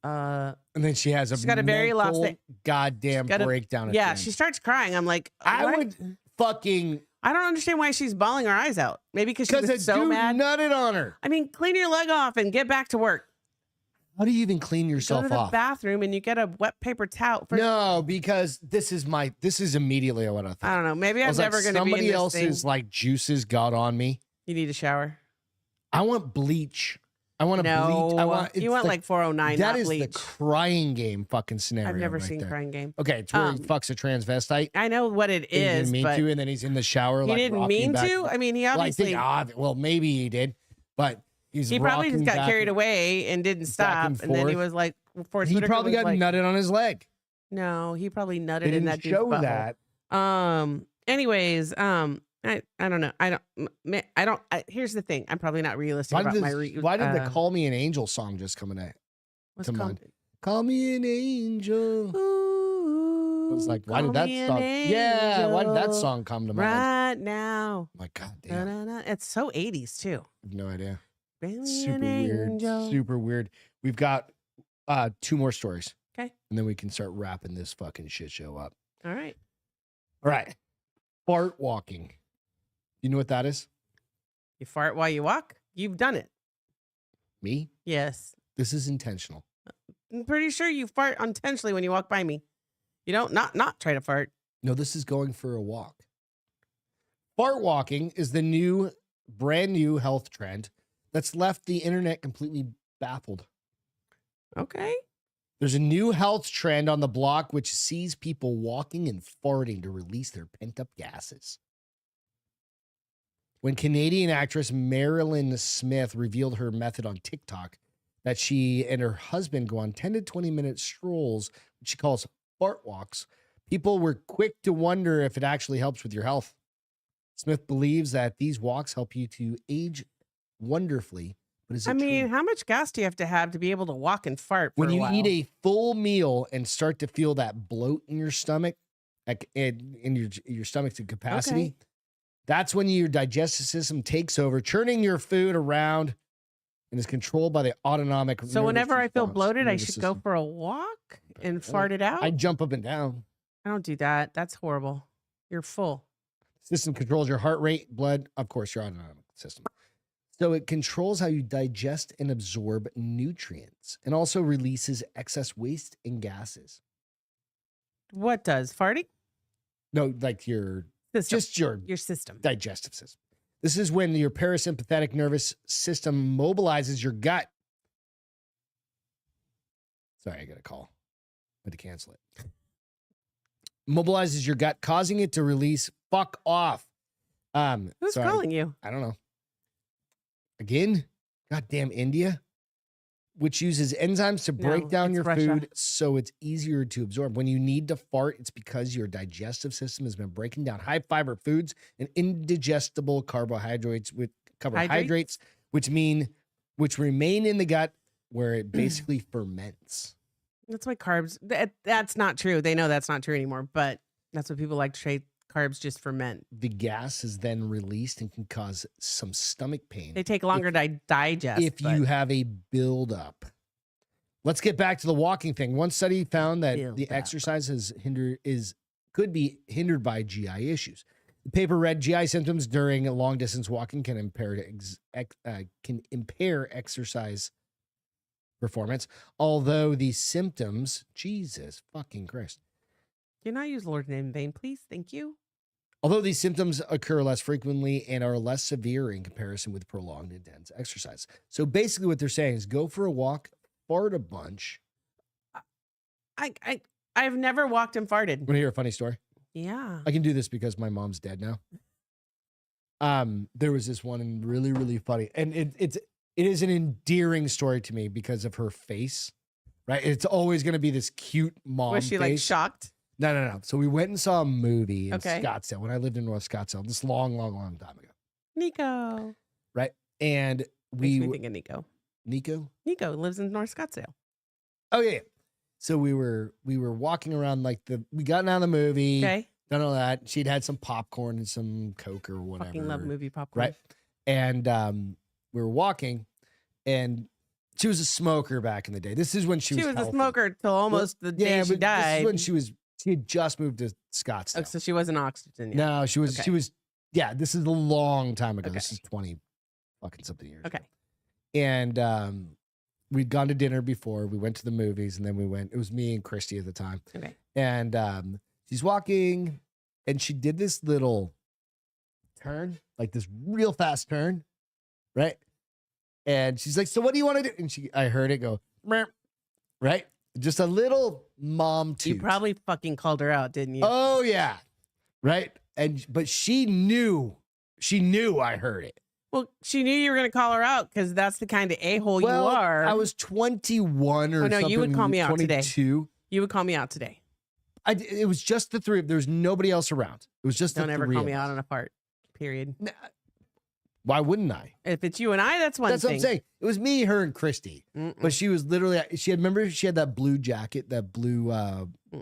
and then she has she's got a very mental lopsided- goddamn breakdown. At the Yeah, end. she starts crying. I'm like, I what? would fucking I don't understand why she's bawling her eyes out. Maybe because she because was a so dude mad. nutted on her. I mean, clean your leg off and get back to work. How do you even clean Go yourself to the off? bathroom and you get a wet paper towel. No, because this is immediately what I thought. I don't know. Maybe I I'm was like, never going to be in somebody this else's thing. like juices got on me. You need a shower. I want bleach. I want to No, bleach. I want. you want like 409. That not is bleach. the crying game fucking scenario. I've never right seen there. Crying Game. Okay, it's where he fucks a transvestite. I know what it He is, didn't mean but to, and then he's in the shower. he like, didn't rocking mean back. to. I mean, he Well, I obviously think, well, maybe he did, but he probably just rocking got back carried and- away and didn't back stop, and and then he forth. was like, Forrest He Whitaker probably was got like, nutted on his leg. No, he probably nutted They in didn't that dude's show butthole. that. Anyways, I don't know. I don't. Here's the thing. I'm probably not realistic Why about did, my. why did the "Call Me an Angel" song just come in? What's to called? mind? Call me an angel. Ooh, I was like, why call did that me an song? Yeah, why did that angel song come to mind? right now? My God damn, I Da-da-da. It's so 80s too. have no idea. Call me Super an weird. angel. Super weird. We've got 2 more stories. Okay. And then we can start wrapping this fucking shit show up. All right. All right. Fart walking. You know what that is? You fart while you walk? You've done it. Me? Yes. This is intentional. I'm pretty sure you fart intentionally when you walk by me. You don't not try to fart. No, this is going for a walk. Fart walking is the brand new health trend that's left the internet completely baffled. Okay. There's a new health trend on the block which sees people walking and farting to release their pent-up gases. When Canadian actress Marilyn Smith revealed her method on TikTok, that she and her husband go on 10 to 20-minute strolls, which she calls fart walks, people were quick to wonder if it actually helps with your health. Smith believes that these walks help you to age wonderfully. But is it true? how much gas do you have to be able to walk and fart for when a you while? eat a full meal and start to feel that bloat in your stomach, like in your stomach's in capacity, Okay. that's when your digestive system takes over, churning your food around and is controlled by the autonomic. So whenever I feel bloated, I nervous should go system. for a walk and fart it out? I jump up and down. I don't do that. That's horrible. You're full. System controls your heart rate, blood, of course, your autonomic system. So it controls how you digest and absorb nutrients and also releases excess waste and gases. What does? Farting? No, like your System. just your system. digestive system. This is when your parasympathetic nervous system mobilizes your gut. Sorry, I got a call. I had to cancel it. Mobilizes your gut, causing it to release fuck off. Who's calling you? I don't know. Again, goddamn India, which uses enzymes to break No, down it's your Russia. food so it's easier to absorb. When you need to fart, it's because your digestive system has been breaking down high fiber foods and indigestible carbohydrates which remain in the gut where it basically ferments. That's why carbs. That's not true. They know that's not true anymore, but that's what people like to say. Carbs just ferment. The gas is then released and can cause some stomach pain. They take longer to digest. If you have a buildup. Let's get back to the walking thing. One study found that the exercise could be hindered by GI issues. The paper read GI symptoms during long distance walking can impair exercise performance. Although the symptoms, Jesus fucking Christ. Can I use Lord's name in vain, please? Thank you. Although these symptoms occur less frequently and are less severe in comparison with prolonged intense exercise. So basically what they're saying is go for a walk, fart a bunch. I've never walked and farted. Want to hear a funny story? Yeah. I can do this because my mom's dead now. There was this one really, really funny. And it is an endearing story to me because of her face, right? It's always going to be this cute mom Was she face. like shocked? No. So we went and saw a movie in Okay. Scottsdale when I lived in North Scottsdale, this long time ago. Nico. Right? And Makes me think of Nico. Nico? Nico lives in North Scottsdale. Oh yeah. So we were walking around we got out of the movie. Okay. Done all that. She'd had some popcorn and some Coke or whatever. Fucking love movie popcorn. Right. And we were walking, and she was a smoker back in the day. This is when she was a healthy. smoker till almost the day she but died. This is when she had just moved to Scottsdale. Oh, so she wasn't oxygen yet. No, she was. Okay. She was. Yeah, this is a long time ago. Okay. This is 20 fucking something years. Okay. And we'd gone to dinner before. We went to the movies, and then we went. It was me and Christy at the time. Okay. And she's walking, and she did this little turn, like this real fast turn, right? And she's like, "So what do you want to do?" And I heard it go, "Meow," right? Just a little mom toot. You probably fucking called her out, didn't you? Oh yeah, right. But she knew I heard it. Well, she knew you were going to call her out because that's the kind of a-hole Well, you are. I was 21 or something. You would call me out today. 22. You would call me out today. It was just the three. There was nobody else around. It was just Don't the ever three call of me us. out on a fart, period. Why wouldn't I? If it's you and I, that's one That's thing. what I'm saying. It was me, her, and Christy. But she was literally, remember she had that blue jacket, that blue,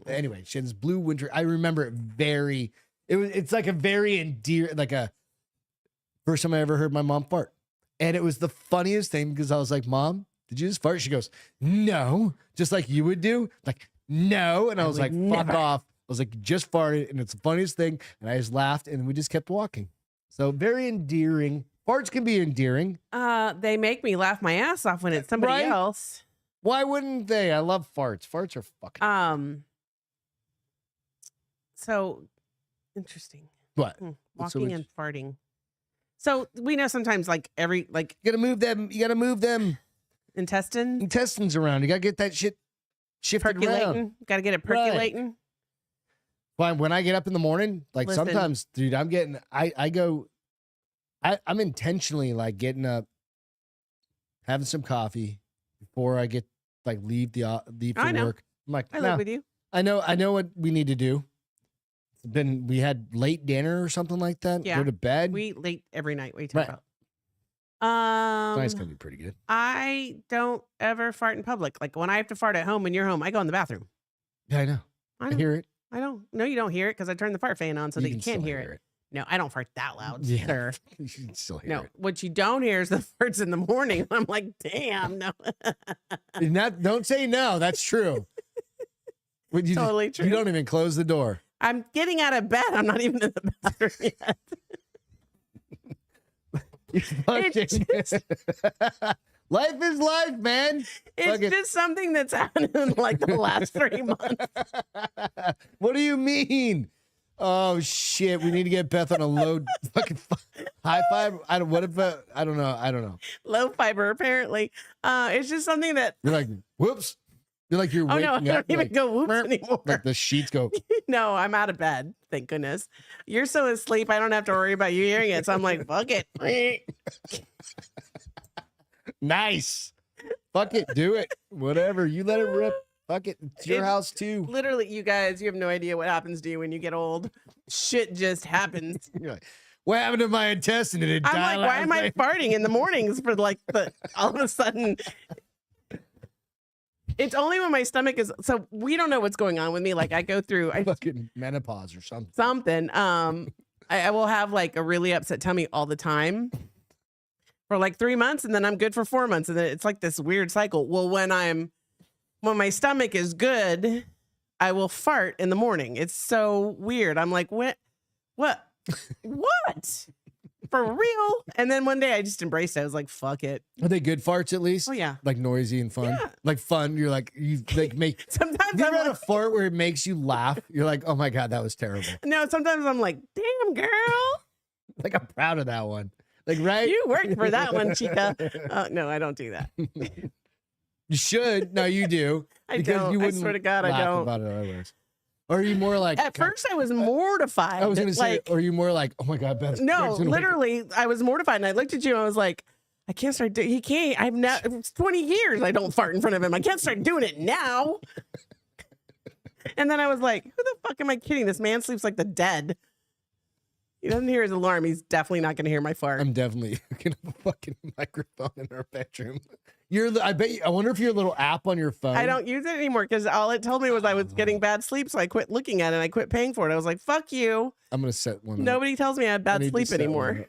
anyway, she had this blue winter. I remember it it's like a very endearing, like a first time I ever heard my mom fart. And it was the funniest thing because I was like, Mom, did you just fart? She goes, no, just like you would do. Like, no. And I was like, fuck off. I was like, just farted. And it's the funniest thing. And I just laughed and we just kept walking. So very endearing. Farts can be endearing. They make me laugh my ass off when it's somebody else. Why wouldn't they? I love farts. Farts are fucking. So interesting. What? Walking and farting. So we know sometimes like you gotta move them. You gotta move them intestines around. You gotta get that shit shifted around. Gotta get it percolating. Right. When I get up in the morning, like sometimes, dude, I'm intentionally like getting up, having some coffee before I get like leave for work. I'm like, I live with you. I know what we need to do. We had late dinner or something like that. Yeah. Go to bed. We eat late every night. What are you talking about? Tonight's gonna be pretty good. I don't ever fart in public. Like when I have to fart at home when you're home, I go in the bathroom. Yeah, I know. I hear it. I don't. No, you don't hear it because I turned the fart fan on so that you can't hear it. No, I don't fart that loud, sir. You can still hear it. What you don't hear is the farts in the morning. I'm like, damn, no. Don't say no. That's true. Totally true. You don't even close the door. I'm getting out of bed. I'm not even in the bathroom yet. Life is life, man. It's just something that's happened in like the last 3 months. What do you mean? Oh shit! We need to get Beth on a low fucking high fiber. I don't know. Low fiber, apparently. It's just something that you're like. Whoops. You're like you're. Oh no! I waking don't up, even like, go whoops anymore. Like the sheets go. No, I'm out of bed. Thank goodness. You're so asleep. I don't have to worry about you hearing it. So I'm like, fuck it. Nice. Fuck it. Do it. Whatever. You let it rip. Fuck it. It's your house too. Literally, you guys, you have no idea what happens to you when you get old. Shit just happens. You're like, what happened to my intestine? Did it die? I'm like, why am I farting in the mornings for like all of a sudden? It's only when my stomach is, so we don't know what's going on with me. Like I go through fucking menopause or something. I will have like a really upset tummy all the time for like 3 months, and then I'm good for 4 months, and then it's like this weird cycle. Well, when my stomach is good, I will fart in the morning. It's so weird. I'm like, what? For real? And then one day I just embraced it. I was like, fuck it. Are they good farts at least? Oh yeah. Like noisy and fun? Yeah. Like fun. You're like, you like make. Sometimes you ever had a fart where it makes you laugh? You're like, oh my God, that was terrible. No, sometimes I'm like, damn girl. Like I'm proud of that one. Like, right? You worked for that one, chica. No, I don't do that. You should. No, you do. I don't. You wouldn't, I swear to God, I don't. About it otherwise. Or are you more like... At first, I was mortified. I was going to say, or are you more like, oh my God, Beth. No, literally, I was mortified. And I looked at you and I was like, I can't start doing... He can't... I've now... It's 20 years I don't fart in front of him. I can't start doing it now. And then I was like, who the fuck am I kidding? This man sleeps like the dead. He doesn't hear his alarm. He's definitely not going to hear my fart. I'm definitely going to have a fucking microphone in our bedroom. I wonder if your little app on your phone. I don't use it anymore because all it told me was I was getting bad sleep, so I quit looking at it and I quit paying for it. I was like, fuck you. I'm going to set one. Nobody tells me I have bad sleep anymore.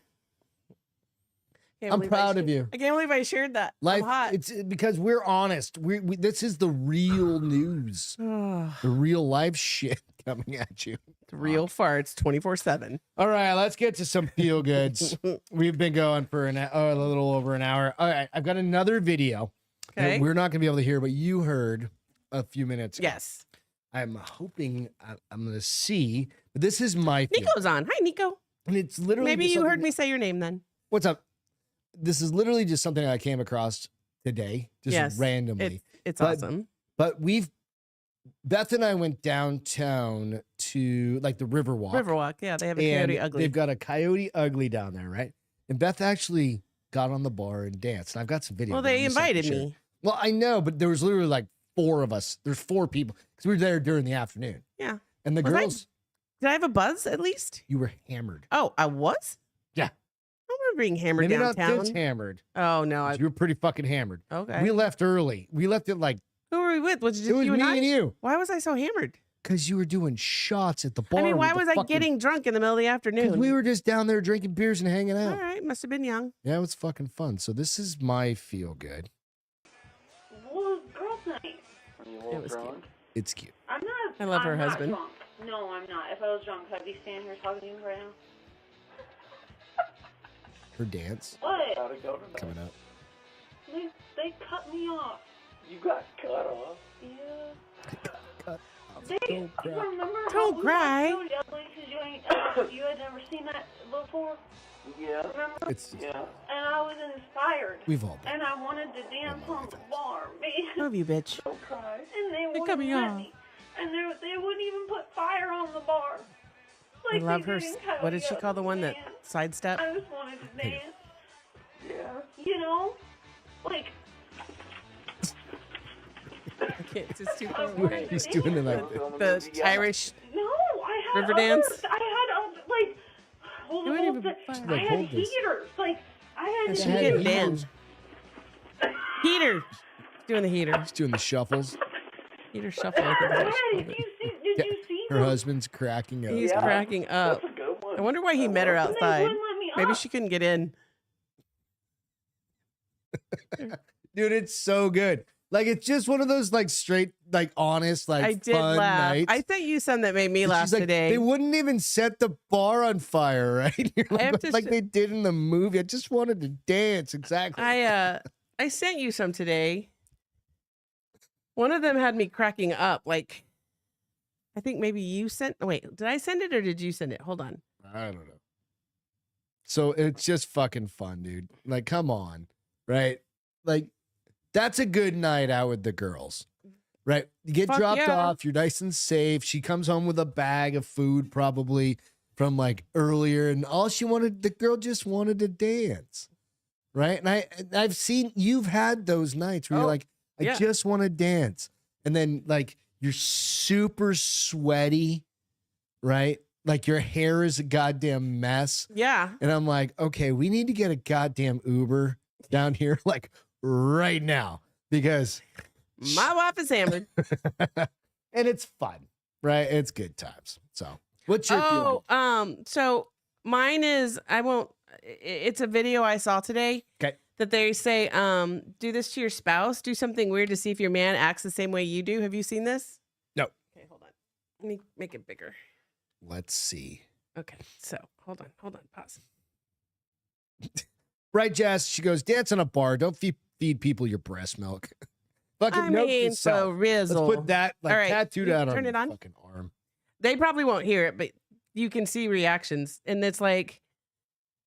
I'm proud of you. I can't believe I shared that. Life, I'm hot. It's because we're honest. This is the real news. The real life shit coming at you. The real farts 24/7. All right, let's get to some feel goods. We've been going for a little over an hour. All right, I've got another video that we're not going to be able to hear, but you heard a few minutes ago. Yes. I'm hoping I'm going to see. But this is my Nico's on. Hi, Nico. And it's literally maybe you heard me say your name then. What's up? This is literally just something I came across today, just randomly. It's awesome. But Beth and I went downtown to like the Riverwalk. Riverwalk, yeah, they have a Coyote Ugly. They've got a Coyote Ugly down there, right? And Beth actually got on the bar and danced. And I've got some video. Well, they invited me. Well, I know, but there was literally like 4 of us. There's 4 people because we were there during the afternoon. Yeah. And the girls. Did I have a buzz at least? You were hammered. Oh, I was? Yeah. I remember being hammered downtown. Maybe not this hammered. Oh, no. You were pretty fucking hammered. Okay. We left early. We left at like. Who were we with? Was it just it was you and me I? And you. Why was I so hammered? Because you were doing shots at the bar. I mean, why was I getting drunk in the middle of the afternoon? Because we were just down there drinking beers and hanging out. All right. Must have been young. Yeah, it was fucking fun. So this is my feel good. You a It little was drunk? cute. It's cute. I'm not. I love her I'm not husband. Drunk. No, I'm not. If I was drunk, I'd be standing here talking to you right now. Her dance What? How'd it go tonight? coming up. They cut me off. You got cut off? Yeah. Cut. They remember Don't how cry. we got so yelly because you had never seen that before? Yeah. Remember? It's just, Yeah. And I was inspired. we've all been. And I wanted to dance on the bar, man. Love you, bitch. Don't cry. And they They wouldn't cut me let off. me. And they wouldn't even put fire on the bar. I love they her. did in What did she Coyote call the one that Dance. sidestep? I just wanted to dance. Yeah. You know? Like, I can't. It's just too far I away. wanted to He's dance. doing it like this. The Irish. No, I had River others. dance? I had, like, hold It on, wouldn't hold even on. be fun. I Like, had hold this. heaters. Like, I had She had can't heaters. dance. Heater. Doing the heater. She's doing the shuffles. Heater shuffle. I think is what she Did called it. you see Her them? husband's cracking up. He's Yeah. cracking up. That's a good one. I wonder why he met her And they outside. wouldn't let me Maybe up. she couldn't get in. Dude, it's so good. Like, it's just one of those, like, straight, like, honest, like, I did fun laugh. nights. I sent you some that made me And laugh she's like, today. they wouldn't even set the bar on fire, right? You're I have like, to like sh- they did in the movie. I just wanted to dance. Exactly. I sent you some today. One of them had me cracking up. Like, I think maybe you sent. Wait, did I send it or did you send it? Hold on. I don't know. So it's just fucking fun, dude. Like, come on, right? Like, that's a good night out with the girls, right? You get Fuck dropped yeah. off, you're nice and safe. She comes home with a bag of food, probably from like earlier, and all she wanted, the girl just wanted to dance, right? And I've seen you've had those nights where you're Oh, like, I yeah. just want to dance, and then like you're super sweaty, right? Like your hair is a goddamn mess. Yeah. And I'm like, okay, we need to get a goddamn Uber down here, like right now, because My wife is hammered. and it's fun, right? It's good times. So, what's your feeling? So mine is it's a video I saw today. Okay. That they say, do this to your spouse, do something weird to see if your man acts the same way you do. Have you seen this? No. Okay, hold on. Let me make it bigger. Let's see. Okay, so hold on, pause. Right, Jess? She goes, dance in a bar. Don't feed people your breast milk. Fucking I note to mean, self. for rizzle. Let's put that like All right, tattooed you out on turn your it on? fucking arm. They probably won't hear it, but you can see reactions, and it's like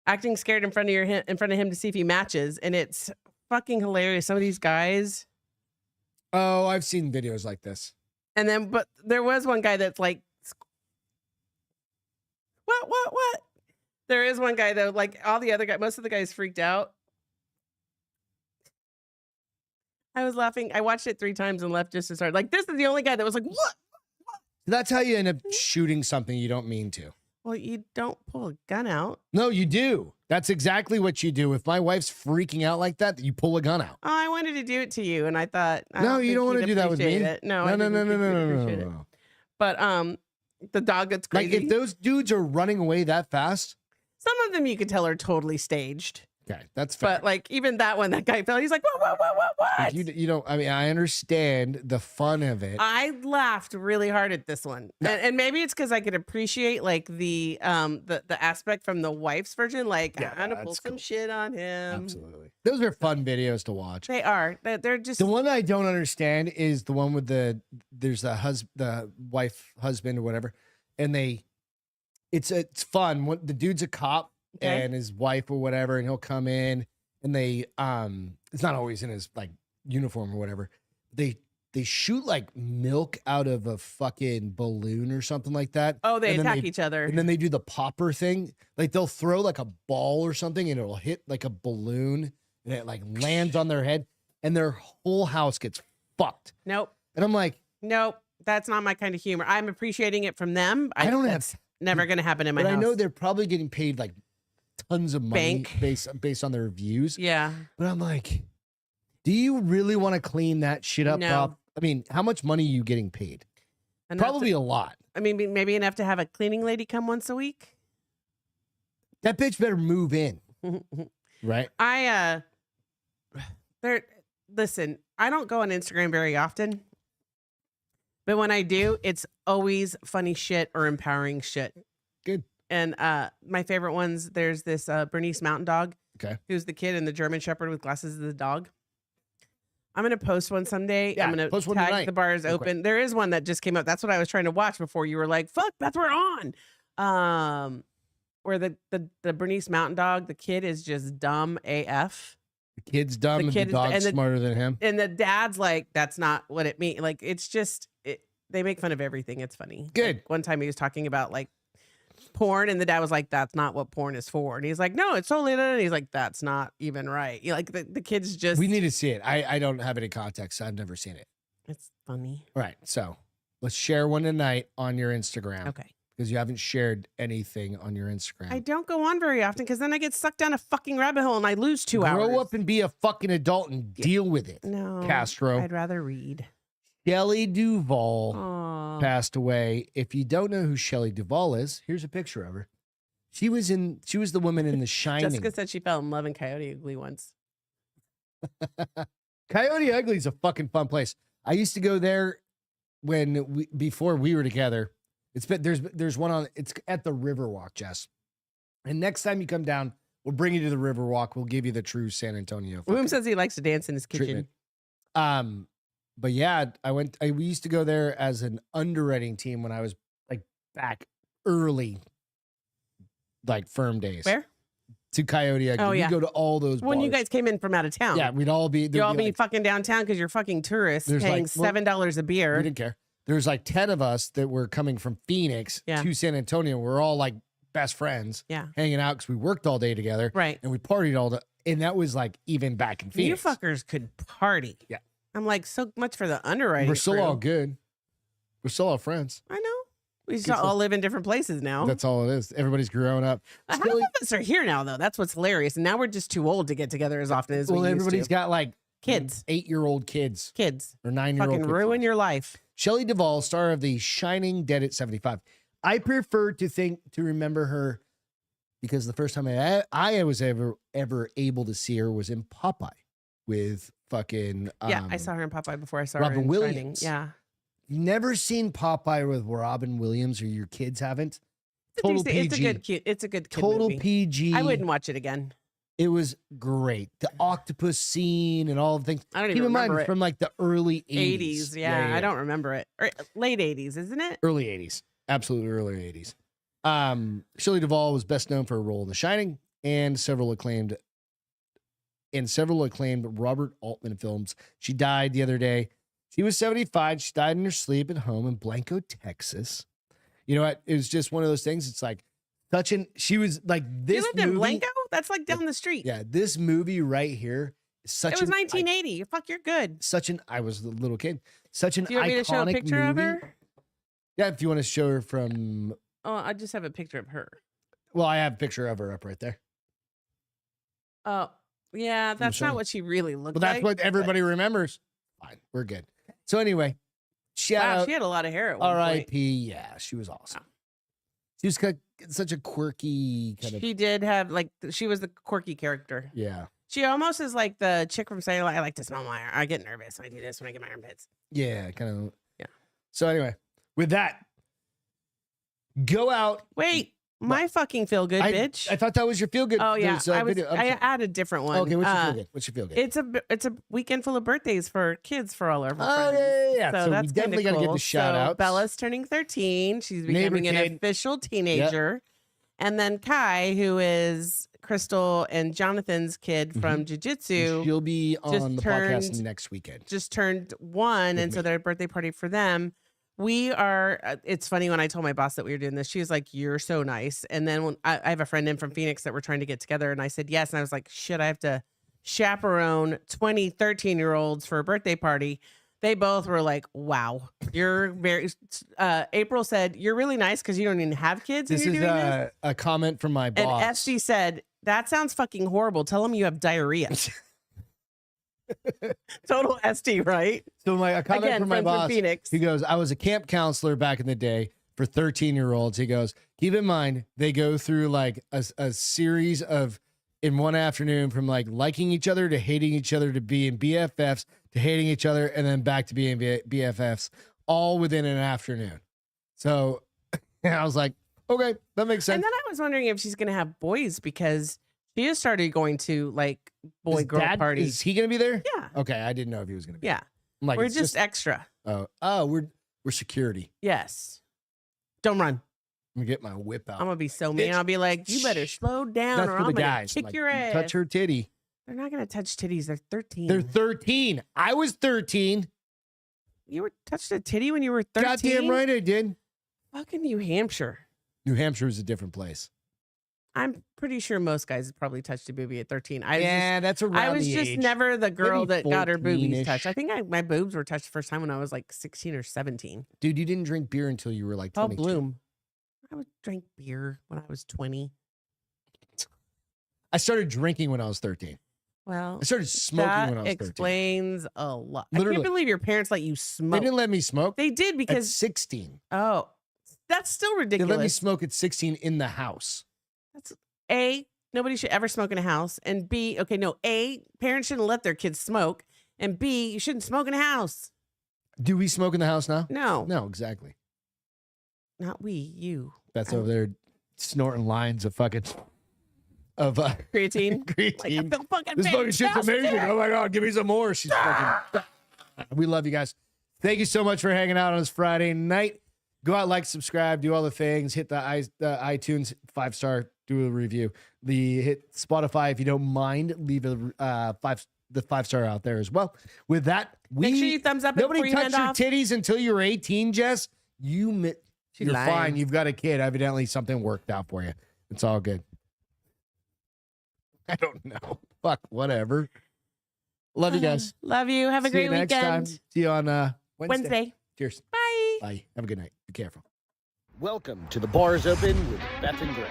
acting scared in front of him to see if he matches, and it's fucking hilarious. Some of these guys, Oh, I've seen videos like this. and then but there was one guy that's like, what? There is one guy though, like all the other guys, most of the guys freaked out. I was laughing. I watched it 3 times and left just as hard. Like, this is the only guy that was like, what? That's how you end up shooting something you don't mean to. Well, you don't pull a gun out. No, you do. That's exactly what you do. If my wife's freaking out like that, you pull a gun out. Oh, I wanted to do it to you, and I thought, No, you don't want want to do that with me. It. No, I no, didn't no, no, think no, you'd no, no, appreciate it. no. But the dog that's Like crazy. if those dudes are running away that fast, Some of them you could tell are totally staged. okay, that's fair. But like even that one, that guy fell. He's like, what? If you don't. I mean, I understand the fun of it. I laughed really hard at this one, No. and maybe it's because I could appreciate like the aspect from the wife's version. Like, Yeah, I'm gonna pull that's some cool. shit on him. Absolutely, those are fun videos to watch. They are. They're just. The one I don't understand is the one with there's the wife, husband, or whatever, and it's fun. The dude's a cop Okay. and his wife or whatever, and he'll come in and they it's not always in his like uniform or whatever. They shoot like milk out of a fucking balloon or something like that. Oh, they and then attack each other. And then they do the popper thing. Like they'll throw like a ball or something and it'll hit like a balloon and it like lands on their head and their whole house gets fucked. Nope. And I'm like, That's not my kind of humor. I'm appreciating it from them. I don't that's never going to happen in my but house. I know they're probably getting paid like tons of money Bank. based on their views. Yeah. But I'm like, do you really want to clean that shit up? No. Bob? I mean, how much money are you getting paid? Enough Probably a lot. I mean, maybe enough to have a cleaning lady come once a week. That bitch better move in, right? Listen, I don't go on Instagram very often. But when I do, it's always funny shit or empowering shit. Good. And my favorite ones, there's this Bernese Mountain Dog. Okay. Who's the kid and the German Shepherd with glasses is the dog. I'm going to post one someday. Yeah, I'm going post to one tag tonight. the bars open. quick. There is one that just came up. That's what I was trying to watch before you were like, fuck, Beth, we're on. Where the Bernese Mountain Dog, the kid is just dumb AF. The kid's dumb and the dog's smarter than him. And the dad's like, that's not what it means. Like, it's just, they make fun of everything. It's funny. Good. Like, one time he was talking about like porn and the dad was like, that's not what porn is for. And he's like, no, it's totally not. And he's like, that's not even right. You know, like the kids just. We need to see it. I don't have any context. I've never seen it. It's funny. All right. So let's share one tonight on your Instagram. Okay. Because you haven't shared anything on your Instagram. I don't go on very often because then I get sucked down a fucking rabbit hole and I lose 2 hours. Grow up and be a fucking adult and deal with it. No. Castro. I'd rather read. Shelley Duvall Aww. passed away. If you don't know who Shelley Duvall is, here's a picture of her. She was the woman in The Shining. Jessica said she fell in love in Coyote Ugly once. Coyote Ugly is a fucking fun place. I used to go there before we were together. There's one on, it's at the Riverwalk, Jess. And next time you come down, we'll bring you to the Riverwalk. We'll give you the true San Antonio. William says he likes to dance in his kitchen. Treatment. But yeah, we used to go there as an underwriting team when I was like back early, like firm days. Where? To Coyote Ugly. Oh, yeah. We'd go to all those When you bars. guys came in from out of town. Yeah, we'd all be. You'd all be fucking downtown because you're fucking tourists paying $7 a beer. We didn't care. There's like 10 of us that were coming from Phoenix to San Antonio. We're all like best friends. Yeah. Hanging out because we worked all day together. Right. And we partied all day. And that was like even back in Phoenix. You fuckers could party. Yeah. I'm like, so much for the underwriting. We're still crew. all good. We're still all friends. I know. We just all live in different places now. That's all it is. Everybody's growing up. Half of us are here now, though. That's what's hilarious. And now we're just too old to get together as often as we used to. Everybody's got like kids, 8-year-old kids, or 9-year-old. Fucking ruin your life. Shelley Duvall, star of The Shining, dead at 75. I prefer to remember her because the first time I was ever able to see her was in Popeye with fucking I saw her in Popeye before I saw her Robin in Williams. Shining. Yeah. Never seen Popeye with Robin Williams, or your kids haven't? Total PG. It's a good kid Total movie. PG. I wouldn't watch it again. It was great. The octopus scene and all the things. I don't Keep even in mind, remember it's from like the early 80s. Yeah, I don't remember it. Or late 80s, isn't it? Early 80s. Absolutely early 80s. Shelley Duvall was best known for a role in The Shining and several acclaimed Robert Altman films. She died the other day. She was 75. She died in her sleep at home in Blanco, Texas. You know what? It was just one of those things. It's like she was like this. You lived in Blanco? That's like down the street. Yeah, this movie right here is such. It was 1980. Fuck, you're good. I was a little kid. Such an iconic movie. Do you want me to show a picture of her? Yeah, if you want to show her from. Oh, I just have a picture of her. Well, I have a picture of her up right there. Oh, yeah, that's not what she really looked like. Well, that's what everybody remembers. Fine, we're good. So anyway, she had a lot of hair at one point. R.I.P. Yeah, she was awesome. She was such a quirky kind of. She did have she was the quirky character. Yeah. She almost is like the chick from Sailor. I like to smell my. I get nervous when I do this when I get my armpits. Yeah, kind of. Yeah. So anyway, with that, go out. Wait. My fucking feel good, bitch. I thought that was your feel good. Oh yeah, I added a different one. Okay, what's your feel good? What's your feel good? It's a weekend full of birthdays for kids for all our friends. Oh yeah. So that's we definitely got to give the shout out. Bella's turning 13. She's becoming an official teenager, and then Kai, who is Crystal and Jonathan's kid from Jiu-Jitsu, she'll be on the podcast next weekend. Just turned 1, and so their birthday party for them. We are, it's funny when I told my boss that we were doing this, she was like, you're so nice. And then when I have a friend in from Phoenix that we're trying to get together, and I said yes. And I was like, shit, I have to chaperone 20 13-year-olds for a birthday party. They both were like, wow, you're very, April said, you're really nice because you don't even have kids. This is a comment from my boss. And Esty said, that sounds fucking horrible. Tell them you have diarrhea. Total ST, right? So a comment from my boss. Phoenix. He goes, I was a camp counselor back in the day for 13-year-olds. He goes, keep in mind, they go through like a series of, in one afternoon, from like liking each other to hating each other to being BFFs to hating each other and then back to being BFFs all within an afternoon. So I was like, okay, that makes sense. And then I was wondering if she's going to have boys because she has started going to like boy girl parties. Is he going to be there? Yeah. Okay, I didn't know if he was going to be. Yeah. I'm like, we're it's just extra. Oh, we're security. Yes. Don't run. I'm gonna get my whip out. I'm gonna be so mean. I'll be like, you better slow down, That's or for I'm the gonna guys. kick Like, your ass. touch her titty. They're not gonna touch titties. They're 13. They're 13. I was 13. You were touched a titty when you were 13. Goddamn right I did. Fucking New Hampshire. New Hampshire is a different place. I'm pretty sure most guys probably touched a booby at 13. That's around I was the just age. never the girl Maybe that got her boobies 14-ish. touched. I think my boobs were touched the first time when I was like 16 or 17. Dude, you didn't drink beer until you were like Paul 22. Bloom. I would drink beer when I was 20. I started drinking when I was 13. Well, I started smoking that when I was 13. explains a lot. I Literally. can't believe your parents let you They smoke. didn't let me smoke. They did At because 16. oh, that's still They ridiculous. let me smoke at 16 in the house. That's A, nobody should ever smoke in a house. And B, okay, no, A, parents shouldn't let their kids smoke. And B, you shouldn't smoke in a house. Do we smoke in the house now? No, No, exactly. not we, you. That's over there snorting lines of fucking Creatine. creatine. Like, I feel fucking This fucking shit's amazing. fantastic. Oh my God, give me some more. She's fucking. We love you guys. Thank you so much for hanging out on this Friday night. Go out, like, subscribe, do all the things. Hit the iTunes 5-star, do a review. Hit Spotify if you don't mind. Leave a 5-star out there as well. With that, Make sure you thumbs up it nobody before you touched hand your off. titties until you were 18, Jess. You're lying. fine. You've got a kid. Evidently, something worked out for you. It's all good. I don't know. Fuck, whatever. Love you guys. Love you. Have a See great you next time. weekend. See you on Wednesday. Cheers. Bye. Bye. Have a good night. Be careful. Welcome to The Bar is Open with Beth and Greg.